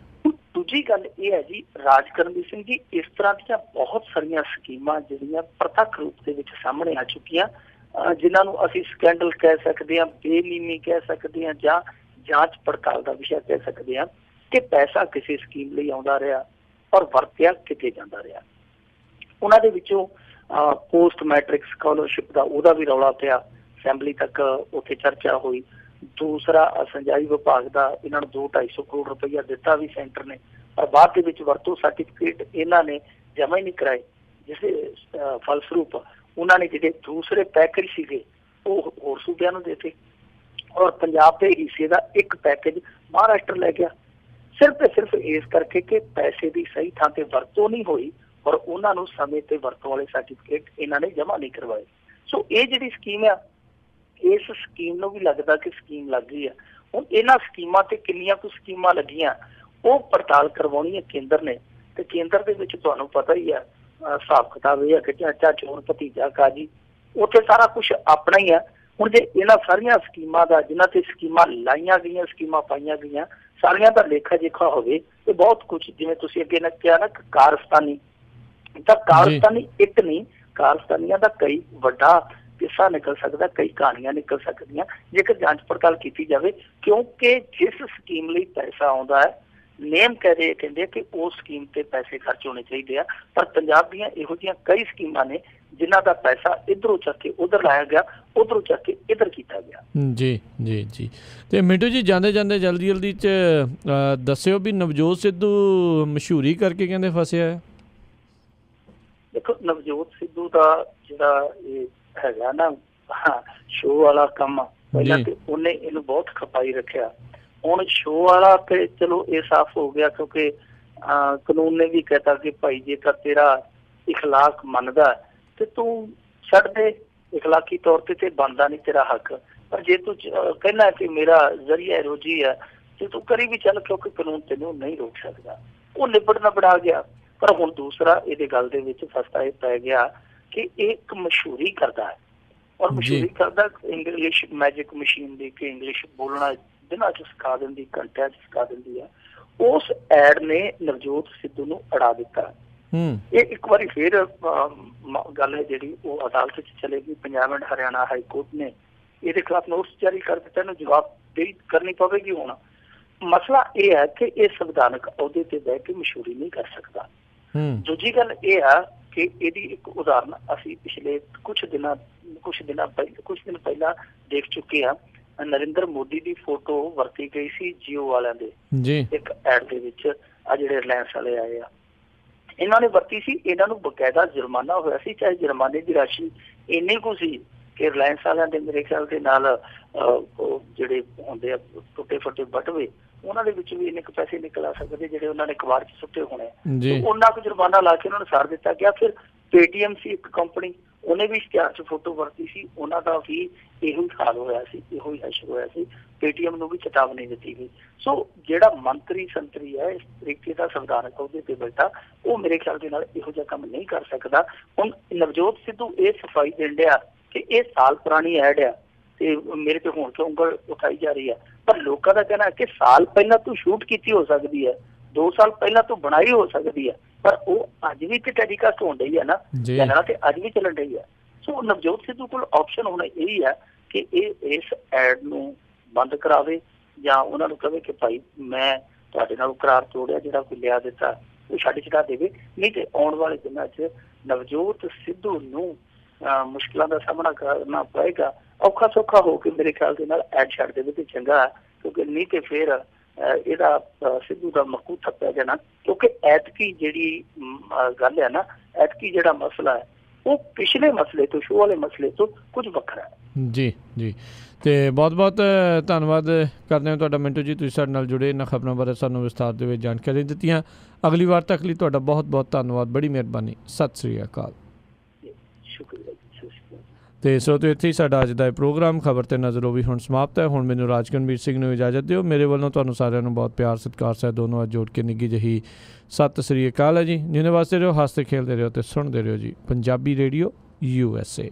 ਦੂਜੀ ਗੱਲ ਇਹ ਹੈ ਜੀ, ਰਾਜ ਕਰਨਵੀਰ ਸਿੰਘ ਜੀ, ਇਸ ਤਰ੍ਹਾਂ ਦੀਆਂ ਬਹੁਤ ਸਾਰੀਆਂ ਸਕੀਮਾਂ ਜਿਹੜੀਆਂ ਪ੍ਰਤੱਖ ਰੂਪ ਦੇ ਵਿੱਚ ਸਾਹਮਣੇ ਆ ਚੁੱਕੀਆਂ, ਜਿਨ੍ਹਾਂ ਨੂੰ ਅਸੀਂ ਸਕੈਂਡਲ ਕਹਿ ਸਕਦੇ ਹਾਂ, ਬੇਨੀਮੀ ਕਹਿ ਸਕਦੇ ਹਾਂ, ਜਾਂ ਜਾਂਚ ਪੜਤਾਲ ਦਾ ਵਿਸ਼ਾ ਕਹਿ ਸਕਦੇ ਹਾਂ ਕਿ ਪੈਸਾ ਕਿਸੇ ਸਕੀਮ ਲਈ ਆਉਂਦਾ ਰਿਹਾ ਔਰ ਵਰਤਿਆ ਕਿਤੇ ਜਾਂਦਾ ਰਿਹਾ। ਉਹਨਾਂ ਦੇ ਵਿੱਚੋਂ ਪੋਸਟ ਮੈਟ੍ਰਿਕ ਸਕਾਲਰਸ਼ਿਪ ਦਾ ਉਹਦਾ ਵੀ ਰੌਲਾ ਪਿਆ, ਅਸੈਂਬਲੀ ਤੱਕ ਉੱਥੇ ਚਰਚਾ ਹੋਈ। ਦੂਸਰਾ ਸਿੰਜਾਈ ਵਿਭਾਗ ਦਾ ਇਹਨਾਂ ਨੂੰ 200-250 ਕਰੋੜ ਰੁਪਈਆ ਦਿੱਤਾ ਵੀ ਸੈਂਟਰ ਨੇ, ਪਰ ਬਾਅਦ ਦੇ ਵਿੱਚ ਵਰਤੋਂ ਸਰਟੀਫਿਕੇਟ ਇਹਨਾਂ ਨੇ ਜਮ੍ਹਾਂ ਹੀ ਨਹੀਂ ਕਰਾਏ, ਜਿਸ ਫਲਸਰੂਪ ਉਹਨਾਂ ਨੇ ਜਿਹੜੇ ਦੂਸਰੇ ਪੈਕੇਜ ਸੀਗੇ ਉਹ ਹੋਰ ਸੂਬਿਆਂ ਨੂੰ ਦਿੱਤੇ ਔਰ ਪੰਜਾਬ ਦੇ ਹਿੱਸੇ ਦਾ ਇੱਕ ਪੈਕੇਜ ਮਹਾਰਾਸ਼ਟਰ ਲੈ ਗਿਆ, ਸਿਰਫ ਤੇ ਸਿਰਫ ਇਸ ਕਰਕੇ ਕਿ ਪੈਸੇ ਦੀ ਸਹੀ ਥਾਂ ਤੇ ਵਰਤੋਂ ਨਹੀਂ ਹੋਈ ਔਰ ਉਹਨਾਂ ਨੂੰ ਸਮੇਂ ਤੇ ਵਰਤੋਂ ਵਾਲੇ ਸਰਟੀਫਿਕੇਟ ਇਹਨਾਂ ਨੇ ਜਮ੍ਹਾਂ ਨਹੀਂ ਕਰਵਾਏ। ਸੋ ਇਹ ਜਿਹੜੀ ਸਕੀਮ ਆ, ਇਸ ਸਕੀਮ ਨੂੰ ਵੀ ਲੱਗਦਾ ਕਿ ਸਕੀਮ ਲੱਗ ਗਈ ਆ। ਹੁਣ ਇਹਨਾਂ ਸਕੀਮਾਂ ਤੇ ਕਿੰਨੀਆਂ ਕੁ ਸਕੀਮਾਂ ਲੱਗੀਆਂ ਉਹ ਪੜਤਾਲ ਕਰਵਾਉਣੀ ਹੈ ਕੇਂਦਰ ਨੇ, ਤੇ ਕੇਂਦਰ ਦੇ ਵਿੱਚ ਤੁਹਾਨੂੰ ਪਤਾ ਹੀ ਆ ਹਿਸਾਬ ਕਿਤਾਬ ਇਹ ਹੈ ਕਿ ਚਾਚਾ ਚੋਰ ਭਤੀਜਾ ਕਾਜੀ, ਉੱਥੇ ਸਾਰਾ ਕੁਛ ਆਪਣਾ ਹੀ ਆ। ਹੁਣ ਜੇ ਇਹਨਾਂ ਸਾਰੀਆਂ ਸਕੀਮਾਂ ਦਾ, ਜਿਨ੍ਹਾਂ ਤੇ ਸਕੀਮਾਂ ਲਾਈਆਂ ਗਈਆਂ, ਸਕੀਮਾਂ ਪਾਈਆਂ ਗਈਆਂ, ਸਾਰੀਆਂ ਦਾ ਲੇਖਾ ਜੋਖਾ ਹੋਵੇ ਤੇ ਬਹੁਤ ਕੁਛ, ਜਿਵੇਂ ਤੁਸੀਂ ਅੱਗੇ ਕਿਹਾ ਨਾ ਕਾਰਸਤਾਨੀ, ਤਾਂ ਕਾਰਸਤਾਨੀ ਇੱਕ ਨਹੀਂ, ਕਾਰਸਤਾਨੀਆਂ ਦਾ ਕਈ ਵੱਡਾ ਕਿੱਸਾ ਨਿਕਲ ਸਕਦਾ, ਕਈ ਕਹਾਣੀਆਂ ਨਿਕਲ ਸਕਦੀਆਂ ਜੇਕਰ ਜਾਂਚ ਪੜਤਾਲ ਕੀਤੀ ਜਾਵੇ। ਕਿਉਂਕਿ ਜਿਸ ਸਕੀਮ ਲਈ ਪੈਸਾ ਆਉਂਦਾ ਹੈ ਨੇਮ ਕਹਿੰਦੇ ਕਿ ਉਸ ਸਕੀਮ ਤੇ ਪੈਸੇ ਖਰਚ ਹੋਣੇ ਚਾਹੀਦੇ ਆ। ਪਰ ਪੰਜਾਬ ਦੀਆਂ ਇਹੋ ਜਿਹੀਆਂ ਕਈ ਸਕੀਮਾਂ ਨੇ ਜਿਨ੍ਹਾਂ ਦਾ ਪੈਸਾ ਇੱਧਰੋਂ ਚੱਕ ਕੇ ਉੱਧਰ ਲਾਇਆ ਗਿਆ, ਉੱਧਰੋਂ ਚੱਕ ਕੇ ਇੱਧਰ ਕੀਤਾ ਗਿਆ। ਜੀ ਜੀ ਜੀ। ਤੇ ਮਿੰਟੂ ਜੀ ਜਾਂਦੇ ਜਾਂਦੇ ਜਲਦੀ 'ਚ ਦੱਸਿਓ ਵੀ ਨਵਜੋਤ ਸਿੱਧੂ ਮਸ਼ਹੂਰੀ ਕਰਕੇ ਕਹਿੰਦੇ ਫਸਿਆ ਹੈ। ਦੇਖੋ, ਨਵਜੋਤ ਸਿੱਧੂ ਦਾ ਜਿਹੜਾ ਇਹ ਹੈਗਾ ਨਾ ਸ਼ੋਅ ਵਾਲਾ ਕੰਮ, ਪਹਿਲਾਂ ਤੇ ਉਹਨੇ ਇਹਨੂੰ ਬਹੁਤ ਖਪਾਈ ਰੱਖਿਆ। ਹੁਣ ਸ਼ੋਅ ਵਾਲਾ ਤੇ ਚਲੋ ਇਹ ਸਾਫ਼ ਹੋ ਗਿਆ, ਕਿਉਂਕਿ ਕਾਨੂੰਨ ਨੇ ਵੀ ਕਹਿਤਾ ਕਿ ਭਾਈ ਜੇਕਰ ਤੇਰਾ ਇਖਲਾਕ ਮੰਨਦਾ ਤੇ ਤੂੰ ਛੱਡ ਦੇ, ਇਖਲਾਕੀ ਤੌਰ ਤੇ ਬਣਦਾ ਨਹੀਂ ਤੇਰਾ ਹੱਕ। ਪਰ ਜੇ ਤੂੰ ਕਹਿਣਾ ਕਿ ਮੇਰਾ ਜ਼ਰੀਆ ਰੋਜੀ ਹੈ ਤੇ ਤੂੰ ਕਰੀ ਵੀ ਚੱਲ, ਕਿਉਂਕਿ ਕਾਨੂੰਨ ਤੈਨੂੰ ਨਹੀਂ ਰੋਕ ਸਕਦਾ। ਉਹ ਨਿਬੜਨਾ ਬੜਾ ਗਿਆ। ਪਰ ਹੁਣ ਦੂਸਰਾ ਇਹਦੇ ਗੱਲ ਦੇ ਵਿੱਚ ਫਸਦਾ ਇਹ ਪੈ ਗਿਆ ਕਿ ਇਹ ਇੱਕ ਮਸ਼ਹੂਰੀ ਕਰਦਾ ਹੈ, ਔਰ ਮਸ਼ਹੂਰੀ ਕਰਦਾ ਇੰਗਲਿਸ਼ ਮੈਜਿਕ ਮਸ਼ੀਨ ਦੀ ਕਿ ਇੰਗਲਿਸ਼ ਬੋਲਣਾ ਦਿਨਾਂ 'ਚ ਸਿਖਾ ਦਿੰਦੀ, ਘੰਟਿਆਂ 'ਚ ਸਿਖਾ ਦਿੰਦੀ ਹੈ। ਉਸ ਐਡ ਨੇ ਨਵਜੋਤ ਸਿੱਧੂ ਨੂੰ ਅੜਾ ਦਿੱਤਾ। ਇਹ ਇੱਕ ਵਾਰੀ ਫਿਰ ਗੱਲ ਹੈ ਜਿਹੜੀ ਉਹ ਅਦਾਲਤ 'ਚ ਚਲੇਗੀ। Punjab and Haryana high court ਨੇ ਇਹਦੇ ਖਿਲਾਫ ਨੋਟਿਸ ਜਾਰੀ ਕਰ ਦਿੱਤਾ, ਇਹਨੂੰ ਜਵਾਬਦੇਹੀ ਕਰਨੀ ਪਵੇਗੀ। ਹੁਣ ਮਸਲਾ ਇਹ ਹੈ ਕਿ ਇਹ ਸੰਵਿਧਾਨਕ ਅਹੁਦੇ ਤੇ ਬਹਿ ਕੇ ਮਸ਼ਹੂਰੀ ਨਹੀਂ ਕਰ ਸਕਦਾ। ਦੂਜੀ ਗੱਲ ਇਹ ਆ ਕਿ ਇਹਦੀ ਇੱਕ ਉਦਾਹਰਨ ਅਸੀਂ ਪਿਛਲੇ ਕੁਛ ਦਿਨ ਪਹਿਲਾਂ ਦੇਖ ਚੁੱਕੇ ਆ। ਨਰਿੰਦਰ ਮੋਦੀ ਦੀ ਫੋਟੋ ਵਰਤੀ ਗਈ ਸੀ ਜੀਓ ਵਾਲਿਆਂ ਦੇ ਇੱਕ ਐਡ ਦੇ ਵਿੱਚ। ਆ ਜਿਹੜੇ ਰਿਲਾਇੰਸ ਵਾਲੇ ਆਏ ਆ, ਇਹਨਾਂ ਨੇ ਵਰਤੀ ਸੀ। ਇਹਨਾਂ ਨੂੰ ਬਕਾਇਦਾ ਜੁਰਮਾਨਾ ਹੋਇਆ ਸੀ, ਚਾਹੇ ਜੁਰਮਾਨੇ ਦੀ ਰਾਸ਼ੀ ਇੰਨੀ ਕੁ ਸੀ ਕਿ ਰਿਲਾਇੰਸ ਵਾਲਿਆਂ ਦੇ ਮੇਰੇ ਖਿਆਲ ਦੇ ਨਾਲ ਜਿਹੜੇ ਹੁੰਦੇ ਆ ਟੁੱਟੇ ਫੁੱਟੇ ਬਟਵੇ, ਉਹਨਾਂ ਦੇ ਵਿੱਚ ਵੀ ਇੰਨੇ ਕੁ ਪੈਸੇ ਨਿਕਲ ਆ ਸਕਦੇ ਜਿਹੜੇ ਉਹਨਾਂ ਨੇ ਅਖਬਾਰ 'ਚ ਸੁੱਟੇ ਹੋਣੇ। ਉਹਨਾਂ ਕੁ ਜੁਰਮਾਨਾ ਲਾ ਕੇ ਉਹਨਾਂ ਨੂੰ ਸਾੜ ਦਿੱਤਾ ਗਿਆ। ਫਿਰ ਪੇਟੀਐਮ ਸੀ ਇੱਕ ਕੰਪਨੀ, ਉਹਨੇ ਵੀ ਇਸ਼ਤਿਹਾਰ 'ਚ ਫੋਟੋ ਵਰਤੀ ਸੀ, ਉਹਨਾਂ ਦਾ ਵੀ ਇਹੋ ਹੀ ਹਾਲ ਹੋਇਆ ਸੀ, ਇਹੋ ਹੀ ਹਸ਼ਰ ਹੋਇਆ ਸੀ। ਪੇਟੀਐਮ ਨੂੰ ਵੀ ਚੇਤਾਵਨੀ ਦਿੱਤੀ ਗਈ। ਸੋ ਜਿਹੜਾ ਮੰਤਰੀ ਸੰਤਰੀ ਹੈ ਇਸ ਤਰੀਕੇ ਦਾ ਸੰਵਿਧਾਨਕ ਅਹੁਦੇ ਤੇ ਬੈਠਾ, ਉਹ ਮੇਰੇ ਖਿਆਲ ਦੇ ਨਾਲ ਇਹੋ ਜਿਹਾ ਕੰਮ ਨਹੀਂ ਕਰ ਸਕਦਾ। ਹੁਣ ਨਵਜੋਤ ਸਿੱਧੂ ਇਹ ਸਫਾਈ ਦੇਣ ਡਿਆ ਕਿ ਇਹ ਸਾਲ ਪੁਰਾਣੀ ਐਡ ਆ ਤੇ ਮੇਰੇ ਤੇ ਹੁਣ ਤੋਂ ਉਂਗਲ ਉਠਾਈ ਜਾ ਰਹੀ ਹੈ। ਪਰ ਲੋਕਾਂ ਦਾ ਕਹਿਣਾ ਹੈ ਕਿ ਸਾਲ ਪਹਿਲਾਂ ਤੂੰ ਸ਼ੂਟ ਕੀਤੀ ਹੋ ਸਕਦੀ ਹੈ, 2 ਸਾਲ ਪਹਿਲਾਂ ਤੂੰ ਬਣਾਈ ਹੋ ਸਕਦੀ ਹੈ, ਪਰ ਉਹ ਅੱਜ ਵੀ ਤੇ ਟੈਲੀਕਾਸਟ ਹੋਣ ਡਈ ਹੈ ਨਾ, ਚੈਨਲਾਂ ਤੇ ਅੱਜ ਵੀ ਚੱਲਣ ਡਈ ਹੈ। ਸੋ ਨਵਜੋਤ ਸਿੱਧੂ ਕੋਲ ਆਪਸ਼ਨ ਹੁਣ ਇਹੀ ਹੈ ਕਿ ਇਹ ਇਸ ਐਡ ਨੂੰ ਬੰਦ ਕਰਾਵੇ ਜਾਂ ਉਹਨਾਂ ਨੂੰ ਕਹੇ ਕਿ ਭਾਈ ਮੈਂ ਤੁਹਾਡੇ ਨਾਲ ਕਰਾਰ ਤੋੜਿਆ, ਜਿਹੜਾ ਕੋਈ ਲਿਆ ਦਿੱਤਾ ਉਹ ਛੱਡ ਛਡਾ ਦੇਵੇ। ਨਹੀਂ ਤੇ ਆਉਣ ਵਾਲੇ ਦਿਨਾਂ 'ਚ ਨਵਜੋਤ ਸਿੱਧੂ ਨੂੰ ਮੁਸ਼ਕਿਲਾਂ ਦਾ ਸਾਹਮਣਾ ਕਰਨਾ ਪਏਗਾ। ਔਖਾ ਸੌਖਾ ਹੋ ਕੇ ਮੇਰੇ ਖਿਆਲ ਦੇ ਨਾਲ ਐਡ ਛੱਡ ਦੇਵੇ ਤੇ ਚੰਗਾ, ਕਿਉਂਕਿ ਨਹੀਂ ਤੇ ਫਿਰ ਇਹਦਾ ਸਿੱਧੂ ਦਾ ਮੱਕੂ ਥੱਪਿਆ ਜਾਣਾ। ਕਿਉਂਕਿ ਐਤਕੀ ਜਿਹੜੀ ਗੱਲ ਹੈ ਨਾ, ਐਤਕੀ ਜਿਹੜਾ ਮਸਲਾ ਹੈ ਉਹ ਪਿਛਲੇ ਮਸਲੇ ਤੋਂ, ਸ਼ੋਅ ਵਾਲੇ ਮਸਲੇ ਤੋਂ ਕੁਝ ਵੱਖਰਾ ਹੈ। ਜੀ ਜੀ। ਤੇ ਬਹੁਤ ਬਹੁਤ ਧੰਨਵਾਦ ਕਰਦੇ ਹਾਂ ਤੁਹਾਡਾ ਮਿੰਟੂ ਜੀ, ਤੁਸੀਂ ਸਾਡੇ ਨਾਲ ਜੁੜੇ, ਇਹਨਾਂ ਖਬਰਾਂ ਬਾਰੇ ਸਾਨੂੰ ਵਿਸਥਾਰ ਦੇ ਵਿੱਚ ਜਾਣਕਾਰੀ ਦਿੱਤੀਆਂ। ਅਗਲੀ ਵਾਰ ਤੱਕ ਲਈ ਤੁਹਾਡਾ ਬਹੁਤ ਬਹੁਤ ਧੰਨਵਾਦ, ਬੜੀ ਮਿਹਰਬਾਨੀ। ਸਤਿ ਸ੍ਰੀ ਅਕਾਲ। ਤੇ ਸਰੋਤਿਓ, ਇੱਥੇ ਹੀ ਸਾਡਾ ਅੱਜ ਦਾ ਇਹ ਪ੍ਰੋਗਰਾਮ ਖਬਰ ਤੇ ਨਜ਼ਰ ਉਹ ਵੀ ਹੁਣ ਸਮਾਪਤ ਹੈ। ਹੁਣ ਮੈਨੂੰ ਰਾਜਕਨਵੀਰ ਸਿੰਘ ਨੂੰ ਇਜਾਜ਼ਤ ਦਿਓ। ਮੇਰੇ ਵੱਲੋਂ ਤੁਹਾਨੂੰ ਸਾਰਿਆਂ ਨੂੰ ਬਹੁਤ ਪਿਆਰ ਸਤਿਕਾਰ ਸਹਿਤ ਦੋਨੋਂ ਅੱਜ ਜੋੜ ਕੇ ਨਿੱਘੀ ਜਿਹੀ ਸਤਿ ਸ੍ਰੀ ਅਕਾਲ ਹੈ ਜੀ। ਜਿਹਦੇ ਵਾਸਤੇ ਰਹੋ, ਹੱਸਦੇ ਖੇਡਦੇ ਰਹੋ ਤੇ ਸੁਣਦੇ ਰਹੋ ਜੀ ਪੰਜਾਬੀ ਰੇਡੀਓ USA।